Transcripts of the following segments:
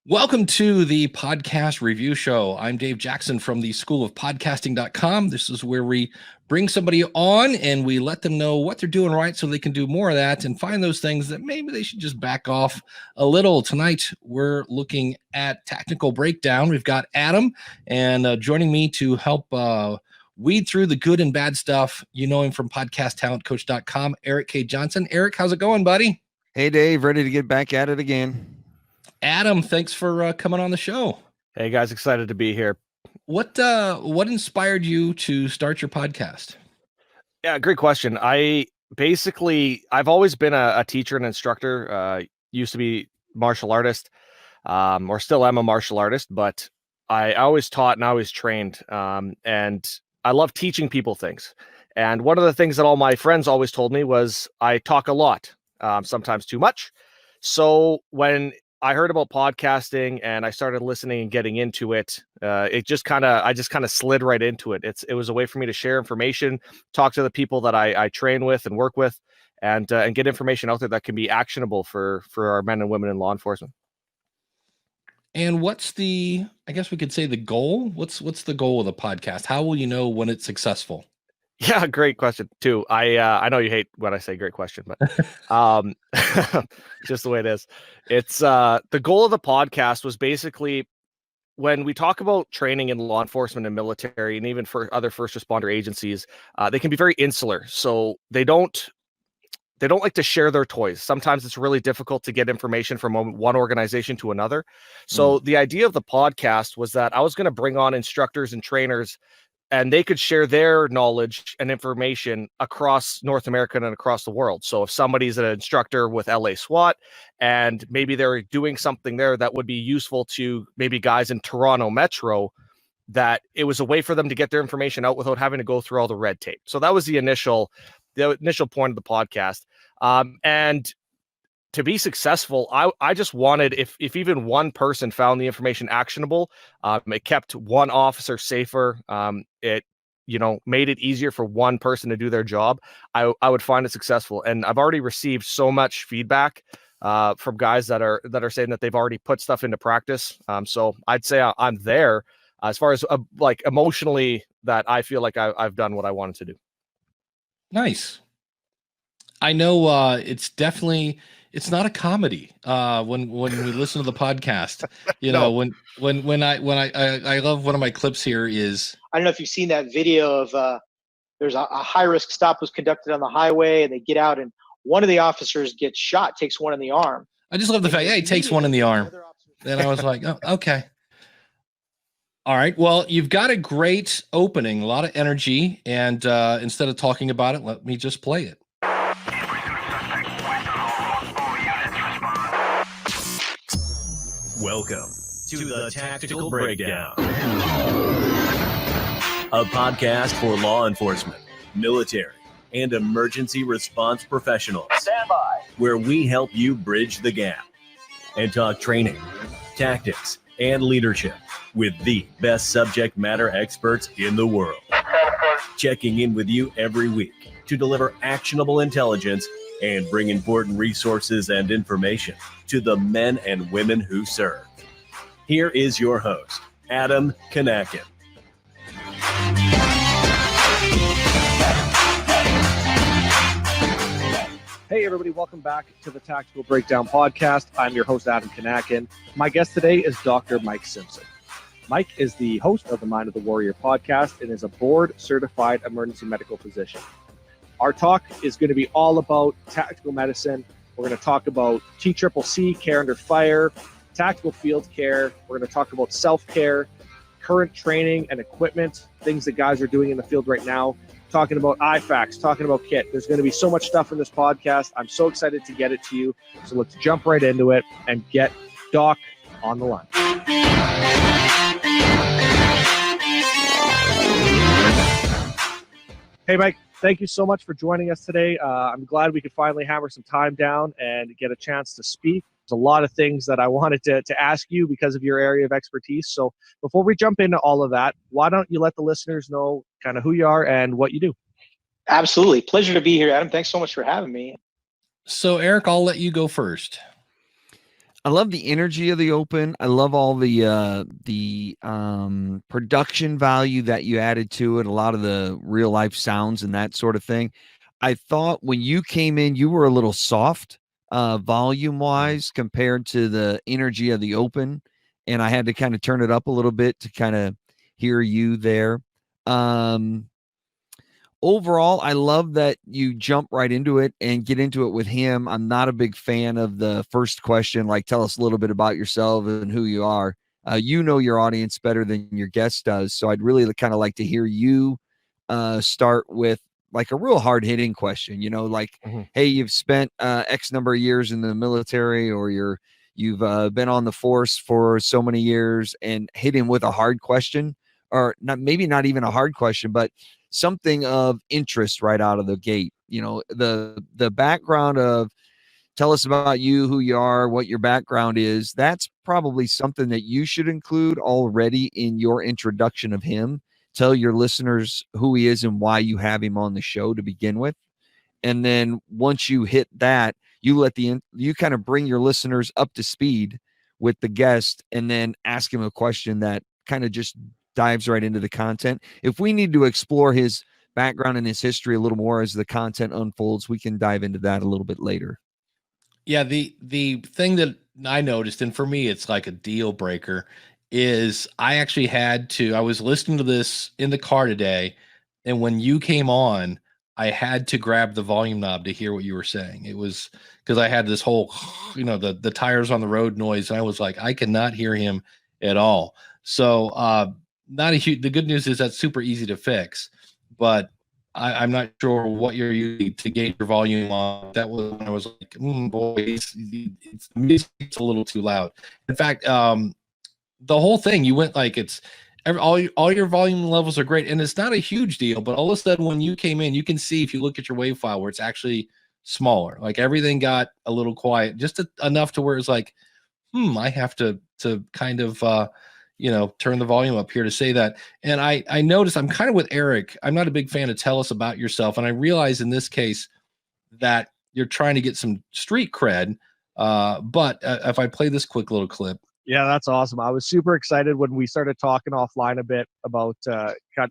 Welcome to the podcast review show. I'm Dave Jackson from the School of Podcasting.com. This is where we bring somebody on and we let them know what they're doing right so they can do more of that and find those things that maybe they should just back off a little. Tonight, we're looking at tactical breakdown. We've got Adam and joining me to help weed through the good and bad stuff. You know him from podcasttalentcoach.com, Eric K. Johnson. Eric, how's it going, buddy? Hey, Dave, ready to get back at it again. Adam, thanks for coming on the show. Hey guys, excited to be here. What inspired you to start your podcast? Yeah, great question. I've always been a teacher and instructor. Used to be martial artist, or still am a martial artist, but I always taught and I always trained. And I love teaching people things. And one of the things that all my friends always told me was I talk a lot, sometimes too much. So when I heard about podcasting and I started listening and getting into it. I just kind of slid right into it. It was a way for me to share information, talk to the people that I train with and work with, and get information out there that can be actionable for our men and women in law enforcement. And what's I guess we could say the goal? What's the goal of the podcast? How will you know when it's successful? Yeah, great question too. I know you hate when I say great question, but just the way it is. It's the goal of the podcast was basically when we talk about training in law enforcement and military and even for other first responder agencies, they can be very insular. So they don't like to share their toys. Sometimes it's really difficult to get information from one organization to another. So the idea of the podcast was that I was going to bring on instructors and trainers and they could share their knowledge and information across North America and across the world. So if somebody's an instructor with LA SWAT and maybe they're doing something there that would be useful to maybe guys in Toronto Metro, that it was a way for them to get their information out without having to go through all the red tape. So that was the initial point of the podcast. And to be successful, I just wanted, if even one person found the information actionable, it kept one officer safer. It made it easier for one person to do their job. I would find it successful, and I've already received so much feedback from guys that are saying that they've already put stuff into practice. So I'd say I'm there as far as like emotionally that I feel like I've done what I wanted to do. Nice. I know it's not a comedy when we listen to the podcast. No. when I love one of my clips here is, I don't know if you've seen that video of there's a high risk stop was conducted on the highway and they get out and one of the officers gets shot, takes one in the arm. I just love the fact, he takes one in the arm. And I was like, oh, okay. All right. Well, you've got a great opening, a lot of energy. And instead of talking about it, let me just play it. Welcome to the Tactical Breakdown, a podcast for law enforcement, military, and emergency response professionals. Stand by. Where we help you bridge the gap and talk training, tactics, and leadership with the best subject matter experts in the world. Checking in with you every week to deliver actionable intelligence and bring important resources and information to the men and women who serve. Here is your host, Adam Kanakin. Hey everybody, welcome back to the Tactical Breakdown podcast. I'm your host, Adam Kanakin. My guest today is Dr. Mike Simpson. Mike is the host of the Mind of the Warrior podcast and is a board-certified emergency medical physician. Our talk is going to be all about tactical medicine. We're going to talk about TCCC, care under fire, tactical field care. We're going to talk about self-care, current training and equipment, things that guys are doing in the field right now, talking about IFACs, talking about kit. There's going to be so much stuff in this podcast. I'm so excited to get it to you. So let's jump right into it and get Doc on the line. Hey, Mike. Thank you so much for joining us today. I'm glad we could finally hammer some time down and get a chance to speak. There's a lot of things that I wanted to ask you because of your area of expertise. So before we jump into all of that, why don't you let the listeners know kind of who you are and what you do? Absolutely. Pleasure to be here, Adam. Thanks so much for having me. So, Eric, I'll let you go first. I love the energy of the open. I love all the production value that you added to it, a lot of the real life sounds and that sort of thing. I thought when you came in, you were a little soft volume wise compared to the energy of the open. And I had to kind of turn it up a little bit to kind of hear you there. Overall, I love that you jump right into it and get into it with him. I'm not a big fan of the first question, like tell us a little bit about yourself and who you are. You know your audience better than your guest does. So I'd really kind of like to hear you start with like a real hard hitting question, like, hey, you've spent X number of years in the military, or you've been on the force for so many years, and hit him with a hard question, or not, maybe not even a hard question, but something of interest right out of the gate. The background of tell us about you, who you are, what your background is. That's probably something that you should include already in your introduction of him. Tell your listeners who he is and why you have him on the show to begin with. And then once you hit that, you kind of bring your listeners up to speed with the guest, and then ask him a question that kind of just dives right into the content. If we need to explore his background and his history a little more as the content unfolds, we can dive into that a little bit later. Yeah, the thing that I noticed, and for me it's like a deal breaker, is I was listening to this in the car today, and when you came on, I had to grab the volume knob to hear what you were saying. It was because I had this whole, the tires on the road noise, and I was like, I cannot hear him at all. So not a huge. The good news is that's super easy to fix, but I'm not sure what you're using to gauge your volume on. That was when I was like, boy, the music's a little too loud. In fact, the whole thing, you went like all your volume levels are great, and it's not a huge deal. But all of a sudden, when you came in, you can see if you look at your wave file where it's actually smaller. Like everything got a little quiet, just enough to where it's like, I have to kind of turn the volume up here to say that. And I noticed I'm kind of with Eric. I'm not a big fan of tell us about yourself. And I realize in this case that you're trying to get some street cred. But if I play this quick little clip. Yeah, that's awesome. I was super excited when we started talking offline a bit about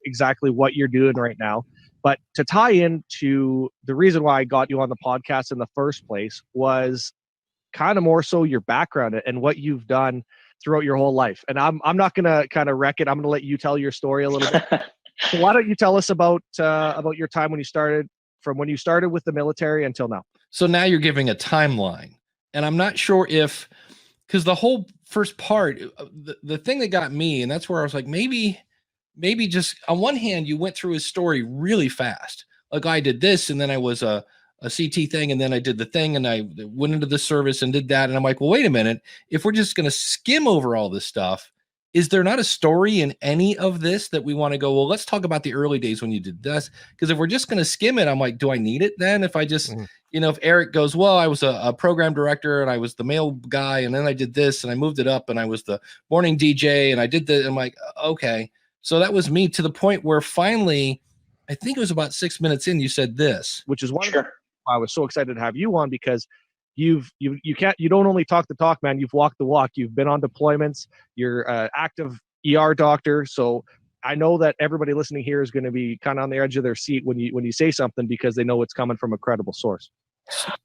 exactly what you're doing right now. But to tie into the reason why I got you on the podcast in the first place was kind of more so your background and what you've done throughout your whole life. And I'm not going to kind of wreck it. I'm going to let you tell your story a little bit. So why don't you tell us about your time when you started with the military until now? So now you're giving a timeline, and I'm not sure because the whole first part, the thing that got me, and that's where I was like, maybe just on one hand, you went through his story really fast. Like I did this, and then I was a CT thing, and then I did the thing, and I went into the service and did that. And I'm like, well, wait a minute. If we're just going to skim over all this stuff, is there not a story in any of this that we want to go, well, let's talk about the early days when you did this? Because if we're just going to skim it, I'm like, do I need it then? If I just, if Eric goes, well, I was a program director and I was the mail guy, and then I did this and I moved it up and I was the morning DJ and I did that. I'm like, okay. So that was me to the point where finally, I think it was about 6 minutes in, you said this. Which is one I was so excited to have you on, because you don't only talk the talk, man. You've walked the walk. You've been on deployments. You're an active ER doctor. So I know that everybody listening here is going to be kind of on the edge of their seat when you say something, because they know it's coming from a credible source.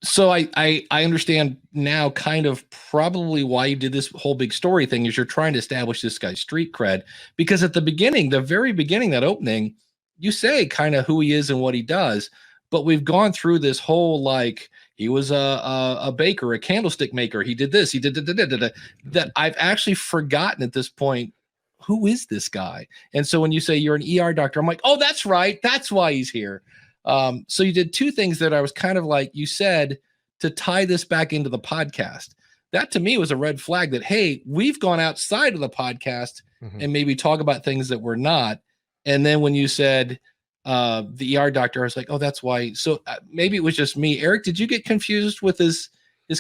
So I understand now kind of probably why you did this whole big story thing, is you're trying to establish this guy's street cred, because at the very beginning, that opening, you say kind of who he is and what he does. But we've gone through this whole, like, he was a baker, a candlestick maker. He did this. He did that. I've actually forgotten at this point, who is this guy? And so when you say you're an ER doctor, I'm like, oh, that's right. That's why he's here. So you did two things that I was kind of like, you said to tie this back into the podcast. That to me was a red flag that, hey, we've gone outside of the podcast and maybe talk about things that we're not. And then when you said the ER doctor, I was like, oh, that's why. So maybe it was just me. Eric, did you get confused with his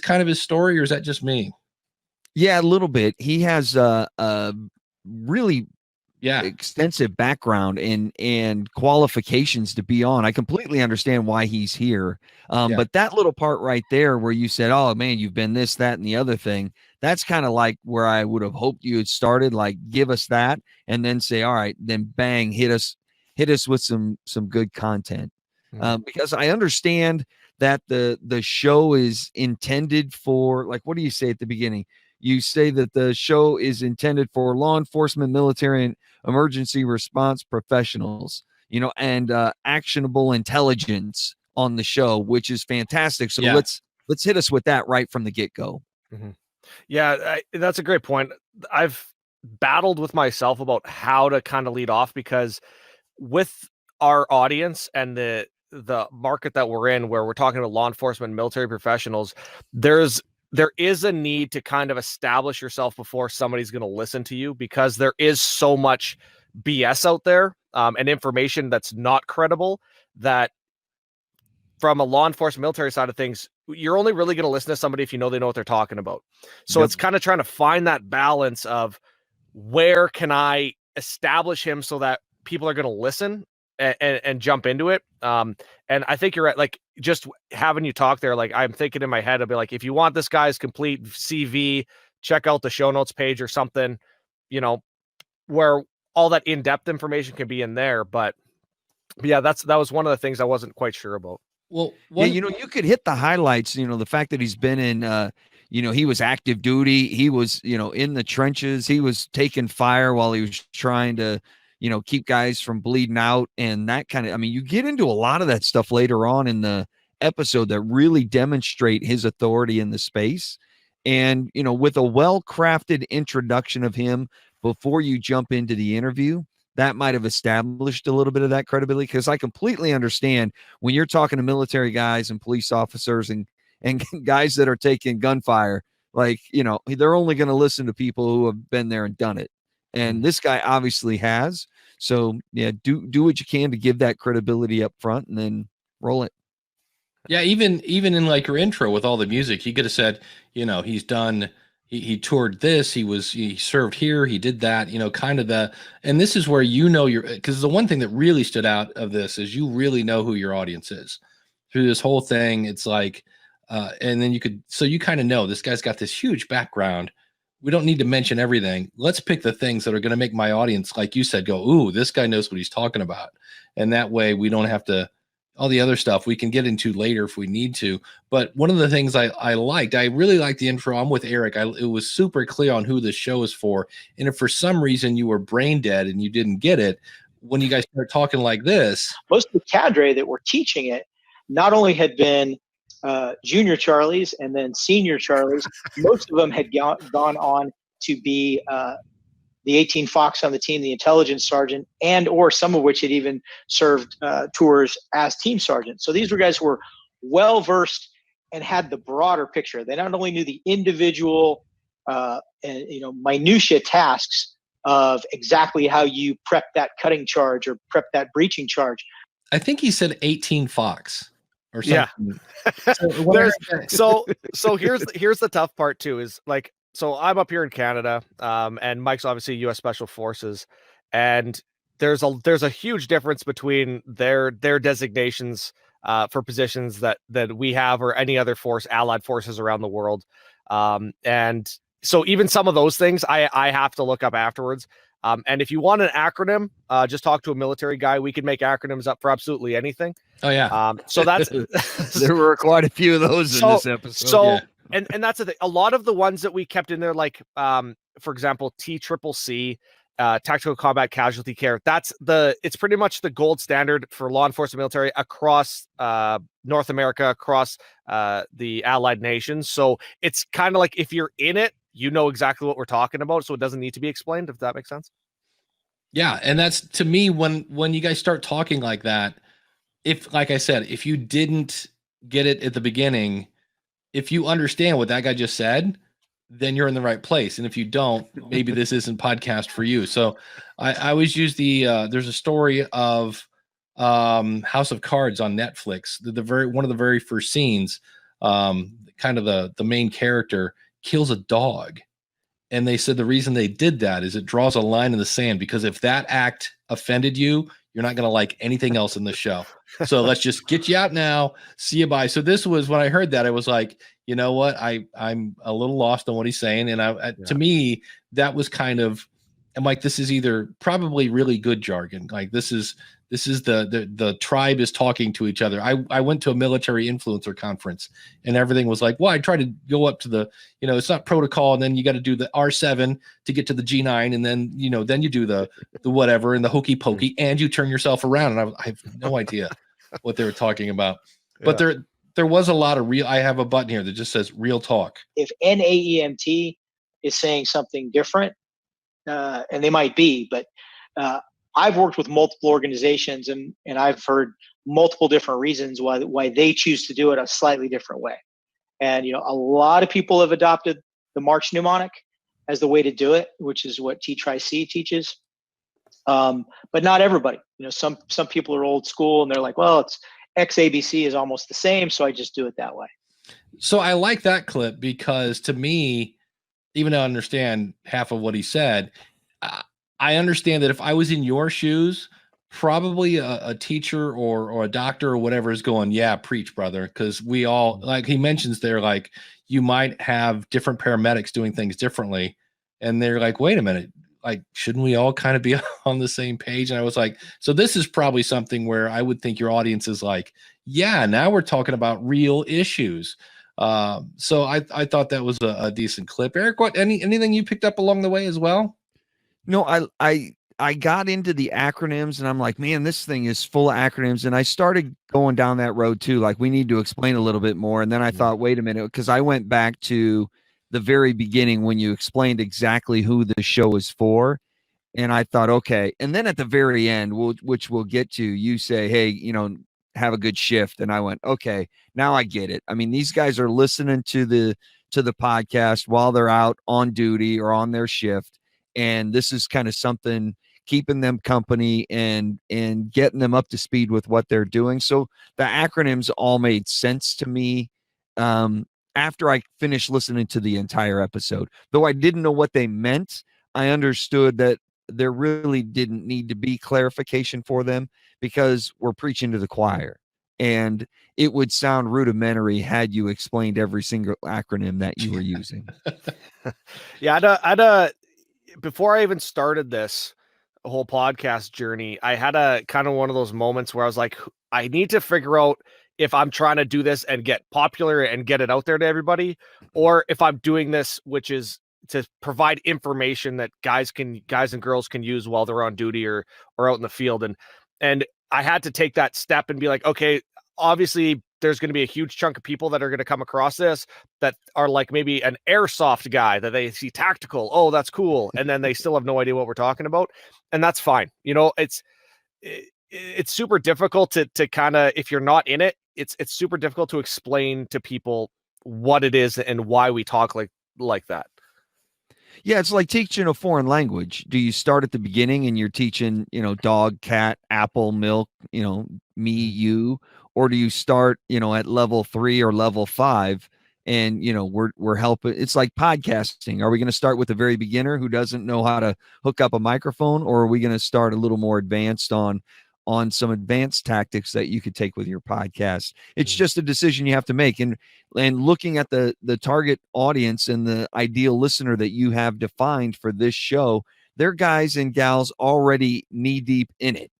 kind of his story, or is that just me? Yeah, a little bit. He has a really Yeah. extensive background and qualifications to be on. I completely understand why he's here. Yeah. But that little part right there where you said, oh man, you've been this, that, and the other thing, that's kind of like where I would have hoped you had started, like give us that and then say, all right, then bang, hit us with some good content. Because I understand that the show is intended for, like, what do you say at the beginning? You say that the show is intended for law enforcement, military, and emergency response professionals, and actionable intelligence on the show, which is fantastic. So Yeah. let's hit us with that right from the get-go. Yeah, that's a great point. I've battled with myself about how to kind of lead off, because with our audience and the market that we're in, where we're talking about law enforcement and military professionals, there is a need to kind of establish yourself before somebody's going to listen to you, because there is so much BS out there, and information that's not credible, that from a law enforcement military side of things, you're only really going to listen to somebody if you know they know what they're talking about. So it's kind of trying to find that balance of where can I establish him so that people are going to listen and jump into it. And I think you're right. Like, just having you talk there, like, I'm thinking in my head, I'll be like, if you want this guy's complete CV, check out the show notes page or something, where all that in-depth information can be in there. But yeah, that was one of the things I wasn't quite sure about. Well, you could hit the highlights, the fact that he's been in, he was active duty. He was, in the trenches. He was taking fire while he was trying to, keep guys from bleeding out and that kind of, you get into a lot of that stuff later on in the episode that really demonstrate his authority in the space. And, with a well-crafted introduction of him before you jump into the interview, that might have established a little bit of that credibility, because I completely understand when you're talking to military guys and police officers and guys that are taking gunfire, like, they're only going to listen to people who have been there and done it. And this guy obviously has. So yeah, do what you can to give that credibility up front and then roll it. Yeah, even in like your intro with all the music, he could have said, he's done, he toured this, he served here, he did that, kind of and this is where because the one thing that really stood out of this is you really know who your audience is through this whole thing. It's like, and then you kind of know this guy's got this huge background. We don't need to mention everything. Let's pick the things that are going to make my audience, like you said, go, ooh, this guy knows what he's talking about. And that way we don't have to, all the other stuff we can get into later if we need to. But one of the things I really liked the intro. I'm with Eric. It was super clear on who the show is for. And if for some reason you were brain dead and you didn't get it, when you guys start talking like this, most of the cadre that were teaching it not only had been junior Charlies and then senior Charlies, most of them had gone on to be the 18 Fox on the team, the intelligence sergeant, and or some of which had even served tours as team sergeant. So these were guys who were well versed and had the broader picture. They not only knew the individual minutia tasks of exactly how you prep that cutting charge or prep that breaching charge. I think he said 18 Fox or something. Yeah. So here's the tough part too, is like, so I'm up here in Canada, and Mike's obviously U.S. Special Forces, and there's a huge difference between their designations for positions that we have or any other allied forces around the world, and so even some of those things I have to look up afterwards. And if you want an acronym, just talk to a military guy. We can make acronyms up for absolutely anything. Oh yeah. So that's there were quite a few of those in this episode. So. Yeah. And that's the thing. A lot of the ones that we kept in there, like, for example, TCCC, Tactical Combat Casualty Care. It's pretty much the gold standard for law enforcement military across North America, across the allied nations. So it's kind of like, if you're in it, you know exactly what we're talking about. So it doesn't need to be explained, if that makes sense. Yeah. And that's, to me, when you guys start talking like that, like I said, if you didn't get it at the beginning, if you understand what that guy just said, then you're in the right place. And if you don't, maybe this isn't podcast for you. So I always use there's a story of House of Cards on Netflix. One of the very first scenes, kind of the main character kills a dog. And they said the reason they did that is it draws a line in the sand, because if that act offended you, you're not going to like anything else in the show. So let's just get you out now. See you, bye. So this was, when I heard that, I was like, you know what? I'm a little lost on what he's saying. And to me, that was kind of, I'm like, this is either probably really good jargon. Like this is the tribe is talking to each other. I went to a military influencer conference, and everything was like, well, I try to go up to the, it's not protocol, and then you got to do the R7 to get to the G9, and then then you do the whatever and the hokey pokey, and you turn yourself around. And I have no idea what they were talking about. But there was a lot of real. I have a button here that just says real talk. If NAEMT is saying something different, and they might be, but I've worked with multiple organizations, and I've heard multiple different reasons why they choose to do it a slightly different way. And a lot of people have adopted the March mnemonic as the way to do it, which is what T-Tri-C teaches. But not everybody. Some people are old school, and they're like, well, it's XABC is almost the same, so I just do it that way. So I like that clip, because to me, even though I understand half of what he said, I understand that if I was in your shoes, probably a teacher or a doctor or whatever is going, yeah, preach, brother. Because we all, like he mentions there, like you might have different paramedics doing things differently. And they're like, wait a minute, like, shouldn't we all kind of be on the same page? And I was like, so this is probably something where I would think your audience is like, yeah, now we're talking about real issues. So I thought that was a decent clip. Eric, anything you picked up along the way as well? No, I got into the acronyms, and I'm like, man, this thing is full of acronyms. And I started going down that road too. Like, we need to explain a little bit more. And then I thought, wait a minute, because I went back to the very beginning when you explained exactly who the show is for. And I thought, okay. And then at the very end, which we'll get to, you say, hey, have a good shift. And I went, okay, now I get it. I mean, these guys are listening to the podcast while they're out on duty or on their shift. And this is kind of something keeping them company and getting them up to speed with what they're doing. So the acronyms all made sense to me after I finished listening to the entire episode. Though I didn't know what they meant, I understood that there really didn't need to be clarification for them, because we're preaching to the choir. And it would sound rudimentary had you explained every single acronym that you were using. Yeah, before I even started this whole podcast journey, I had a kind of one of those moments where I was like, I need to figure out if I'm trying to do this and get popular and get it out there to everybody, or if I'm doing this, which is to provide information that guys and girls can use while they're on duty or out in the field. And I had to take that step and be like, okay, obviously there's going to be a huge chunk of people that are going to come across this that are like maybe an airsoft guy that they see tactical. Oh, that's cool. And then they still have no idea what we're talking about. And that's fine. It's super difficult to kind of, if you're not in it, it's super difficult to explain to people what it is and why we talk like that. Yeah, it's like teaching a foreign language. Do you start at the beginning and you're teaching, dog, cat, apple, milk, me, you, or do you start, at level 3 or level 5 and, we're helping? It's like podcasting. Are we going to start with a very beginner who doesn't know how to hook up a microphone, or are we going to start a little more advanced on some advanced tactics that you could take with your podcast? It's just a decision you have to make. And looking at the target audience and the ideal listener that you have defined for this show, they're guys and gals already knee deep in it.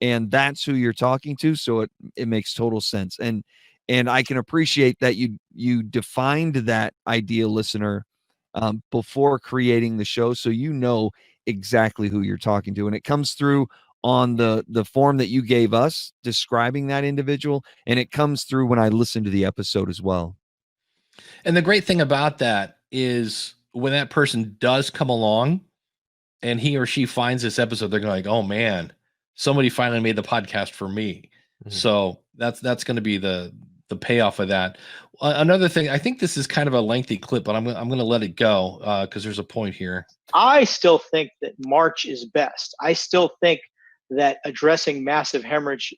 And that's who you're talking to. So it makes total sense. And I can appreciate that you defined that ideal listener before creating the show. So exactly who you're talking to. And it comes through on the form that you gave us describing that individual, and it comes through when I listen to the episode as well. And the great thing about that is when that person does come along and he or she finds this episode, they're going like, oh man, somebody finally made the podcast for me. Mm-hmm. So that's going to be the payoff of that. Another thing, I think this is kind of a lengthy clip, but I'm going to let it go because there's a point here. I still think that March is best. I still think that addressing massive hemorrhage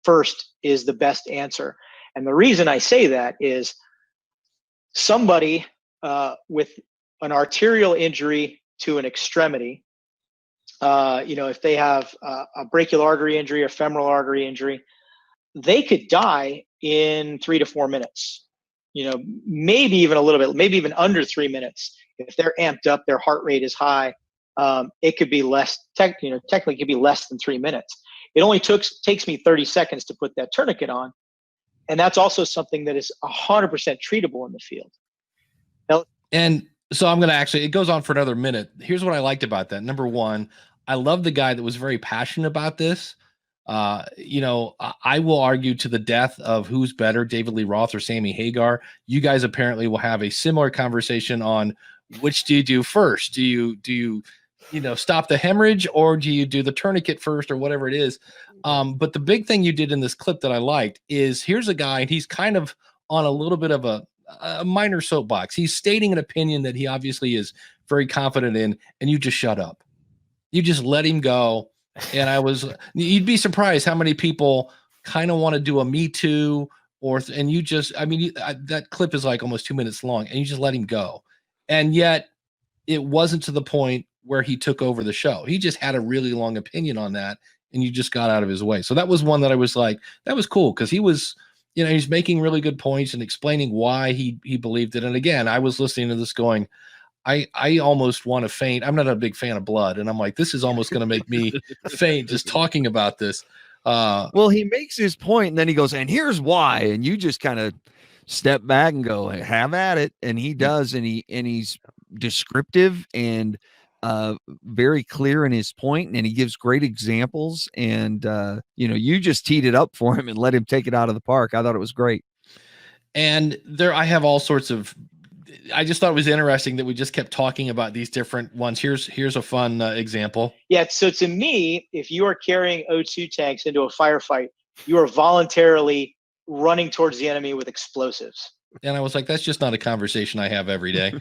first is the best answer. And the reason I say that is somebody with an arterial injury to an extremity, if they have a brachial artery injury or femoral artery injury, they could die in 3 to 4 minutes. Maybe even a little bit, maybe even under 3 minutes. If they're amped up, their heart rate is high. It could be less. Technically, it could be less than 3 minutes. It only takes me 30 seconds to put that tourniquet on, and that's also something that is 100% treatable in the field. And so I'm going to it goes on for another minute. Here's what I liked about that. Number one, I love the guy that was very passionate about this. I will argue to the death of who's better, David Lee Roth or Sammy Hagar. You guys apparently will have a similar conversation on which do you do first? Do you stop the hemorrhage, or do you do the tourniquet first, or whatever it is? But the big thing you did in this clip that I liked is, here's a guy, and he's kind of on a little bit of a minor soapbox. He's stating an opinion that he obviously is very confident in, and you just shut up. You just let him go. And you'd be surprised how many people kind of want to do a Me Too, that clip is like almost 2 minutes long, and you just let him go. And yet it wasn't to the point where he took over the show. He just had a really long opinion on that, and you just got out of his way. So that was one that I was like, that was cool, because he was, he's making really good points and explaining why he believed it. And again, I was listening to this going, I almost want to faint. I'm not a big fan of blood, and I'm like, this is almost going to make me faint just talking about this. Well, he makes his point, and then he goes, and here's why. And you just kind of step back and go, hey, have at it. And he does, and he's descriptive and very clear in his point, and he gives great examples. And you just teed it up for him and let him take it out of the park. I thought it was great. And I have all sorts of. I just thought it was interesting that we just kept talking about these different ones. Here's a fun example. Yeah. So to me, if you are carrying O2 tanks into a firefight, you are voluntarily running towards the enemy with explosives. And I was like, that's just not a conversation I have every day.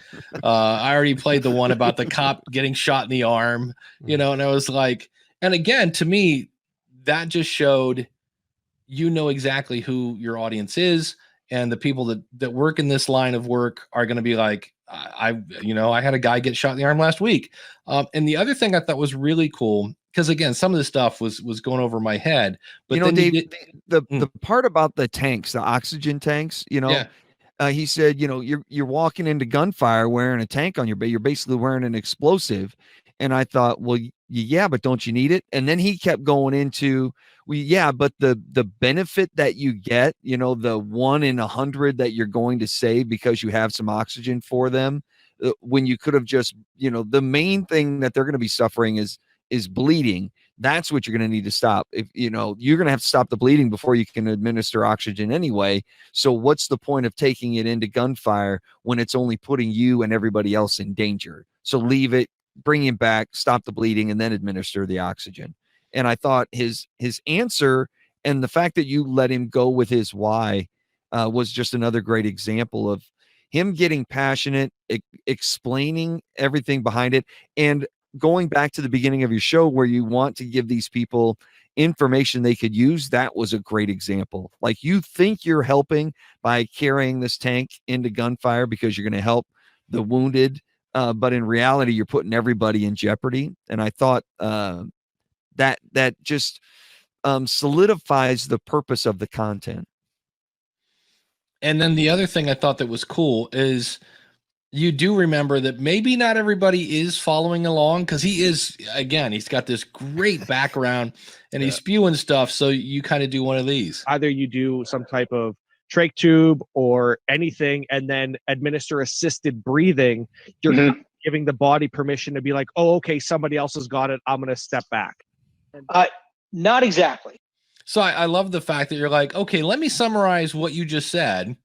I already played the one about the cop getting shot in the arm, and I was like, and again, to me, that just showed, exactly who your audience is. And the people that work in this line of work are going to be like, I had a guy get shot in the arm last week. And the other thing I thought was really cool, because again, some of the stuff was going over my head. But Dave, the part about the tanks, the oxygen tanks, he said, you're walking into gunfire wearing a tank on your back. You're basically wearing an explosive. And I thought, well, yeah, but don't you need it? And then he kept going into, but the benefit that you get, the 1 in 100 that you're going to save because you have some oxygen for them, when you could have just, the main thing that they're going to be suffering is bleeding. That's what you're going to need to stop. If you're going to have to stop the bleeding before you can administer oxygen anyway. So what's the point of taking it into gunfire when it's only putting you and everybody else in danger? So leave it, bring him back, stop the bleeding, and then administer the oxygen. And I thought his answer and the fact that you let him go with his why was just another great example of him getting passionate, explaining everything behind it, and going back to the beginning of your show where you want to give these people information they could use. That was a great example. Like, you think you're helping by carrying this tank into gunfire because you're going to help the wounded, but in reality, you're putting everybody in jeopardy. And I thought that just solidifies the purpose of the content. And then the other thing I thought that was cool is you do remember that maybe not everybody is following along, because he's got this great background and he's spewing stuff. So you kind of do one of these. Either you do some type of trach tube or anything and then administer assisted breathing. You're giving the body permission to be like, oh, okay, somebody else has got it. I'm going to step back. Not exactly. So I love the fact that you're like, okay, let me summarize what you just said.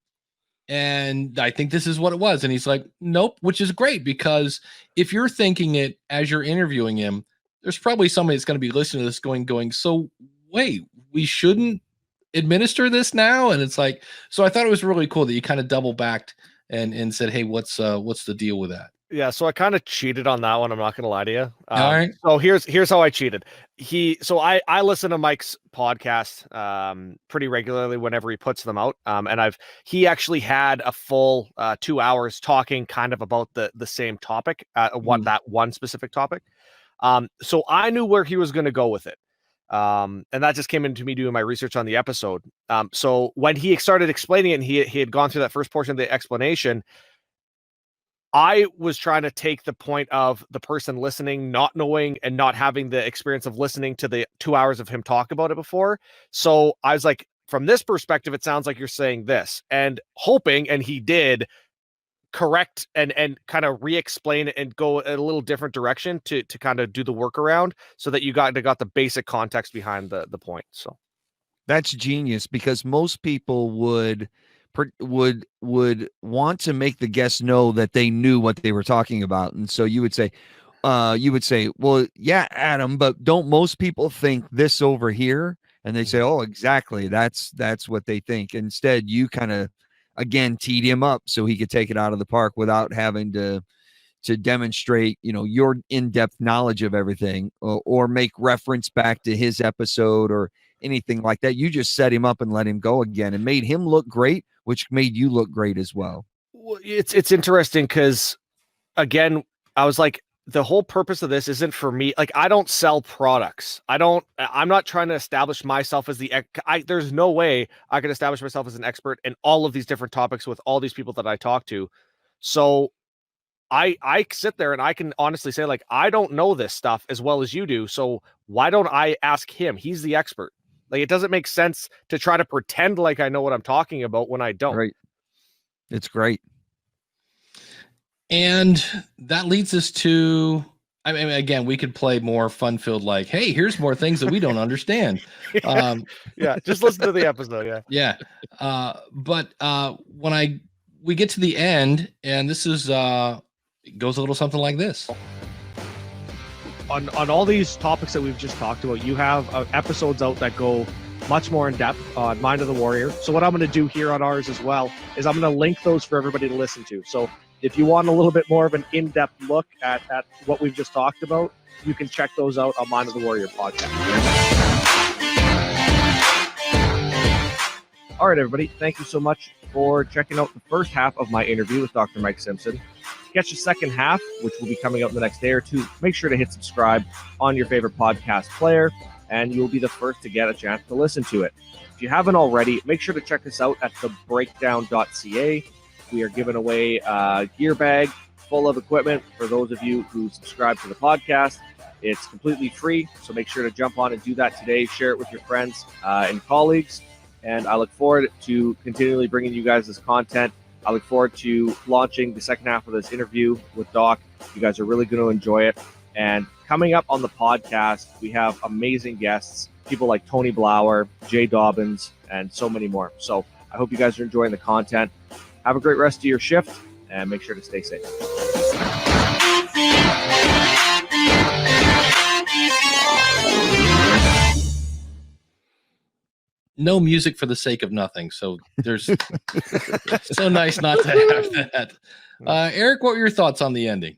And I think this is what it was. And he's like, nope, which is great, because if you're thinking it as you're interviewing him, there's probably somebody that's going to be listening to this going, so wait, we shouldn't administer this now? And it's like, so I thought it was really cool that you kind of double backed and said, hey, what's the deal with that? Yeah, so I kind of cheated on that one. I'm not gonna lie to you. All right. So here's how I cheated. I listen to Mike's podcast pretty regularly whenever he puts them out. And he actually had a full 2 hours talking kind of about the same topic, that one specific topic. So I knew where he was gonna go with it. And that just came into me doing my research on the episode. So when he started explaining it and he had gone through that first portion of the explanation, I was trying to take the point of the person listening, not knowing and not having the experience of listening to the 2 hours of him talk about it before. So I was like, from this perspective, it sounds like you're saying this, and hoping, and he did correct and kind of re-explain it and go a little different direction to kind of do the workaround so that you got the basic context behind the point. So That's genius, because most people would want to make the guest know that they knew what they were talking about. And so you would say, well, yeah, Adam, but don't most people think this over here? And they say, oh, exactly. That's what they think. Instead, you kind of, again, teed him up so he could take it out of the park without having to demonstrate, your in-depth knowledge of everything, or make reference back to his episode or anything like that. You just set him up and let him go again, and made him look great, which made you look great as well. It's interesting because, again, I was like, the whole purpose of this isn't for me. Like, I don't sell products. I'm not trying to establish myself as there's no way I can establish myself as an expert in all of these different topics with all these people that I talk to. So I sit there and I can honestly say, like, I don't know this stuff as well as you do. So why don't I ask him? He's the expert. Like, it doesn't make sense to try to pretend like I know what I'm talking about when I don't. Right. It's great. And that leads us to, I mean, again, we could play more fun-filled, like, hey, here's more things that we don't understand. Yeah, just listen to the episode. Yeah. But when we get to the end, and this is it goes a little something like this. On all these topics that we've just talked about, you have episodes out that go much more in depth on Mind of the Warrior. So what I'm going to do here on ours as well is I'm going to link those for everybody to listen to. So if you want a little bit more of an in-depth look at what we've just talked about, you can check those out on Mind of the Warrior podcast. All right, everybody. Thank you so much for checking out the first half of my interview with Dr. Mike Simpson. To catch the second half, which will be coming out in the next day or two, make sure to hit subscribe on your favorite podcast player, and you'll be the first to get a chance to listen to it. If you haven't already, make sure to check us out at thebreakdown.ca. We are giving away a gear bag full of equipment for those of you who subscribe to the podcast. It's completely free, so make sure to jump on and do that today. Share it with your friends and colleagues, and I look forward to continually bringing you guys this content. I look forward to launching the second half of this interview with Doc. You guys are really going to enjoy it. And coming up on the podcast, we have amazing guests, people like Tony Blauer, Jay Dobbins, and so many more. So I hope you guys are enjoying the content. Have a great rest of your shift, and make sure to stay safe. No music for the sake of nothing. So there's so nice not to have that. Eric, what were your thoughts on the ending?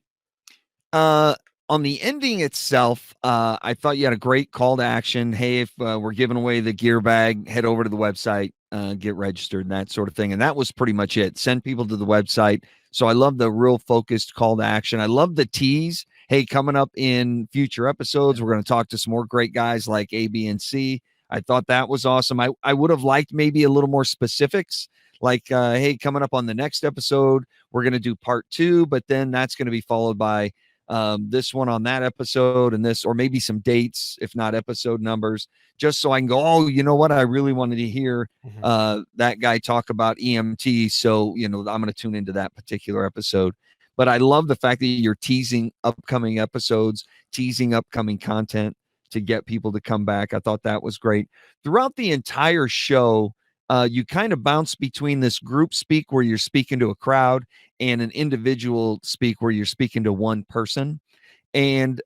On the ending itself, I thought you had a great call to action. Hey, if we're giving away the gear bag, head over to the website, get registered, and that sort of thing. And that was pretty much it. Send people to the website. So I love the real focused call to action. I love the tease. Hey, coming up in future episodes, we're going to talk to some more great guys like A, B, and C. I thought that was awesome. I would have liked maybe a little more specifics, like, hey, coming up on the next episode, we're going to do part 2, but then that's going to be followed by this one on that episode, and this, or maybe some dates, if not episode numbers, just so I can go, oh, you know what? I really wanted to hear that guy talk about EMT. So, I'm going to tune into that particular episode. But I love the fact that you're teasing upcoming episodes, teasing upcoming content to get people to come back. I thought that was great. Throughout the entire show, you kind of bounce between this group speak where you're speaking to a crowd and an individual speak where you're speaking to one person. And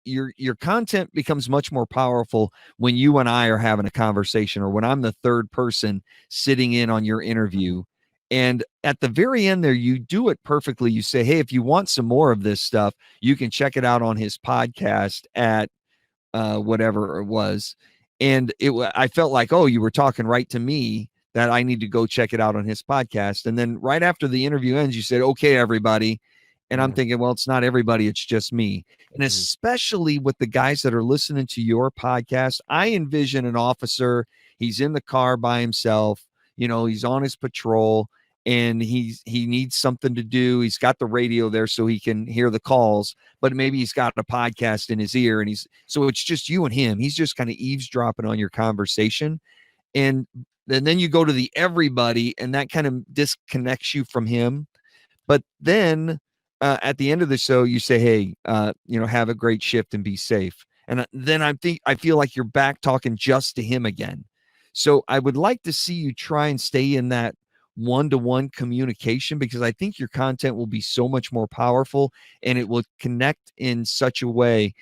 your content becomes much more powerful when you and I are having a conversation, or when I'm the third person sitting in on your interview. And at the very end there, you do it perfectly. You say, hey, if you want some more of this stuff, you can check it out on his podcast at whatever it was. And I felt like, oh, you were talking right to me that I need to go check it out on his podcast. And then right after the interview ends, you said, okay, everybody. And I'm thinking, well, it's not everybody, it's just me. And especially with the guys that are listening to your podcast, I envision an officer, he's in the car by himself, he's on his patrol, and he needs something to do. He's got the radio there so he can hear the calls, but maybe he's got a podcast in his ear, and so it's just you and him. He's just kind of eavesdropping on your conversation. And then you go to the everybody, and that kind of disconnects you from him. But then at the end of the show, you say, hey, have a great shift and be safe. And then I feel like you're back talking just to him again. So I would like to see you try and stay in that one-to-one communication, because I think your content will be so much more powerful, and it will connect in such a way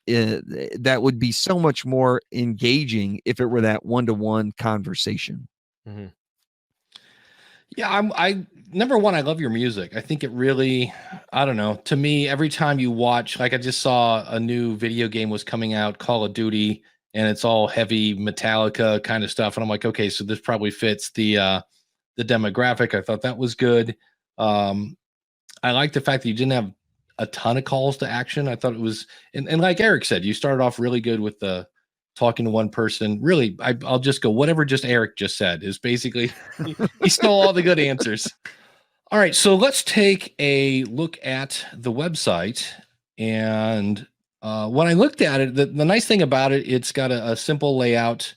that would be so much more engaging if it were that one-to-one conversation. Mm-hmm. Yeah, I number one, I love your music. I think it really, I don't know, to me, every time you watch, like I just saw a new video game was coming out, Call of Duty, and it's all heavy Metallica kind of stuff. And I'm like, okay, so this probably fits the demographic. I thought that was good. I like the fact that you didn't have a ton of calls to action. I thought it was, and like Eric said, you started off really good with the talking to one person. Really, I'll just go, whatever just Eric just said is basically, he stole all the good answers. All right, so let's take a look at the website. And when I looked at it, the nice thing about it, it's got a simple layout.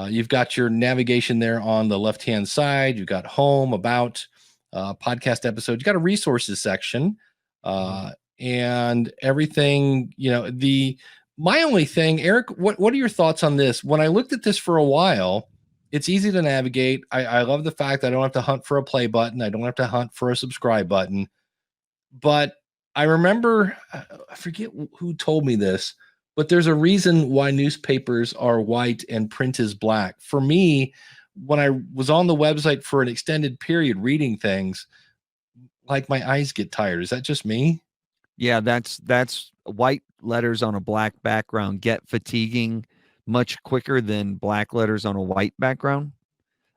You've got your navigation there on the left-hand side. You've got home, about, podcast episode. You've got a resources section, and everything, my only thing, Eric, what are your thoughts on this? When I looked at this for a while, it's easy to navigate. I love the fact that I don't have to hunt for a play button. I don't have to hunt for a subscribe button. But I remember, I forget who told me this, but there's a reason why newspapers are white and print is black. For me, when I was on the website for an extended period reading things, like my eyes get tired. Is that just me? Yeah, that's white letters on a black background get fatiguing much quicker than black letters on a white background.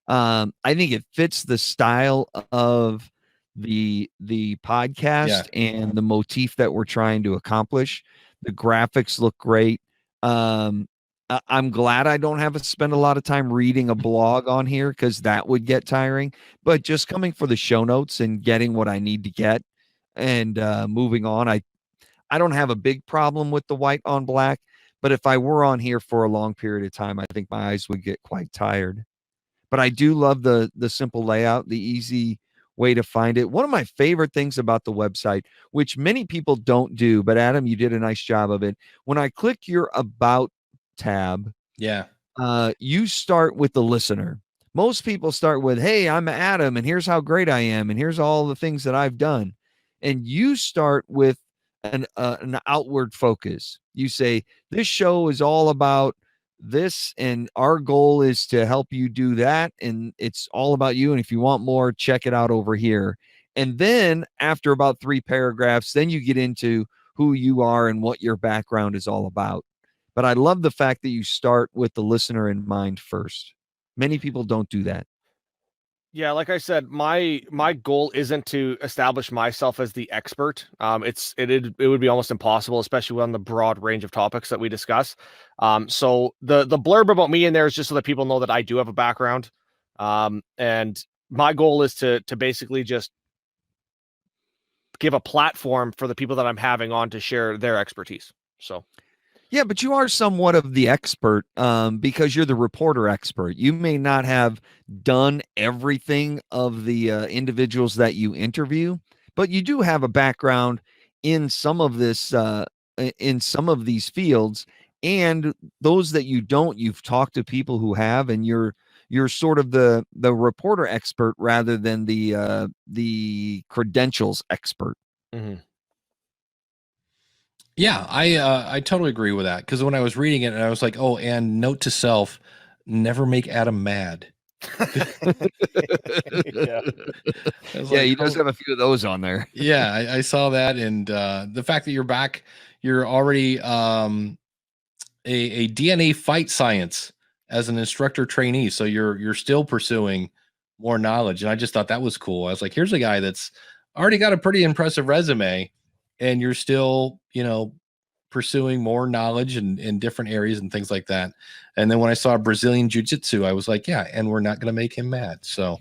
I think it fits the style of the podcast and the motif that we're trying to accomplish. The graphics look great. I'm glad I don't have to spend a lot of time reading a blog on here, because that would get tiring. But just coming for the show notes and getting what I need to get and moving on, I don't have a big problem with the white on black. But if I were on here for a long period of time, I think my eyes would get quite tired. But I do love the simple layout, the easy way to find it. One of my favorite things about the website, which many people don't do, but Adam, you did a nice job of it. When I click your About tab, you start with the listener. Most people start with, hey, I'm Adam, and here's how great I am, and here's all the things that I've done. And you start with an outward focus. You say, this show is all about this, and our goal is to help you do that, and it's all about you, and if you want more, check it out over here. And then after about 3 paragraphs, then you get into who you are and what your background is all about. But I love the fact that you start with the listener in mind first. Many people don't do that. Yeah, like I said, my goal isn't to establish myself as the expert. It would be almost impossible, especially on the broad range of topics that we discuss. So the blurb about me in there is just so that people know that I do have a background. And my goal is to basically just give a platform for the people that I'm having on to share their expertise. So. Yeah, but you are somewhat of the expert because you're the reporter expert. You may not have done everything of the individuals that you interview, but you do have a background in some of this, in some of these fields. And those that you don't, you've talked to people who have, and you're sort of the reporter expert rather than the credentials expert. Mm-hmm. Yeah, I totally agree with that, because when I was reading it, I was like, oh, and note to self, never make Adam mad. Yeah. I was Yeah, like, he does "Oh." have a few of those on there. Yeah, I saw that, and the fact that you're back, you're already a DNA fight science as an instructor trainee, so you're still pursuing more knowledge, and I just thought that was cool. I was like, here's a guy that's already got a pretty impressive resume, and you're still, pursuing more knowledge in different areas and things like that. And then when I saw Brazilian jiu-jitsu, I was like, yeah, and we're not going to make him mad. So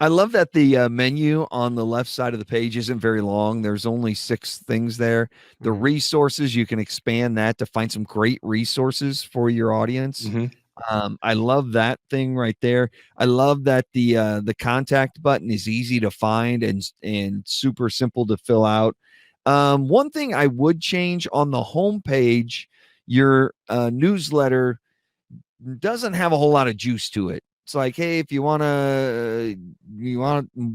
I love that the menu on the left side of the page isn't very long. There's only 6 things there. The Mhm. resources, you can expand that to find some great resources for your audience. mhm. I love that thing right there. I love that the contact button is easy to find and super simple to fill out. One thing I would change on the homepage, your newsletter doesn't have a whole lot of juice to it. It's like, hey, if you want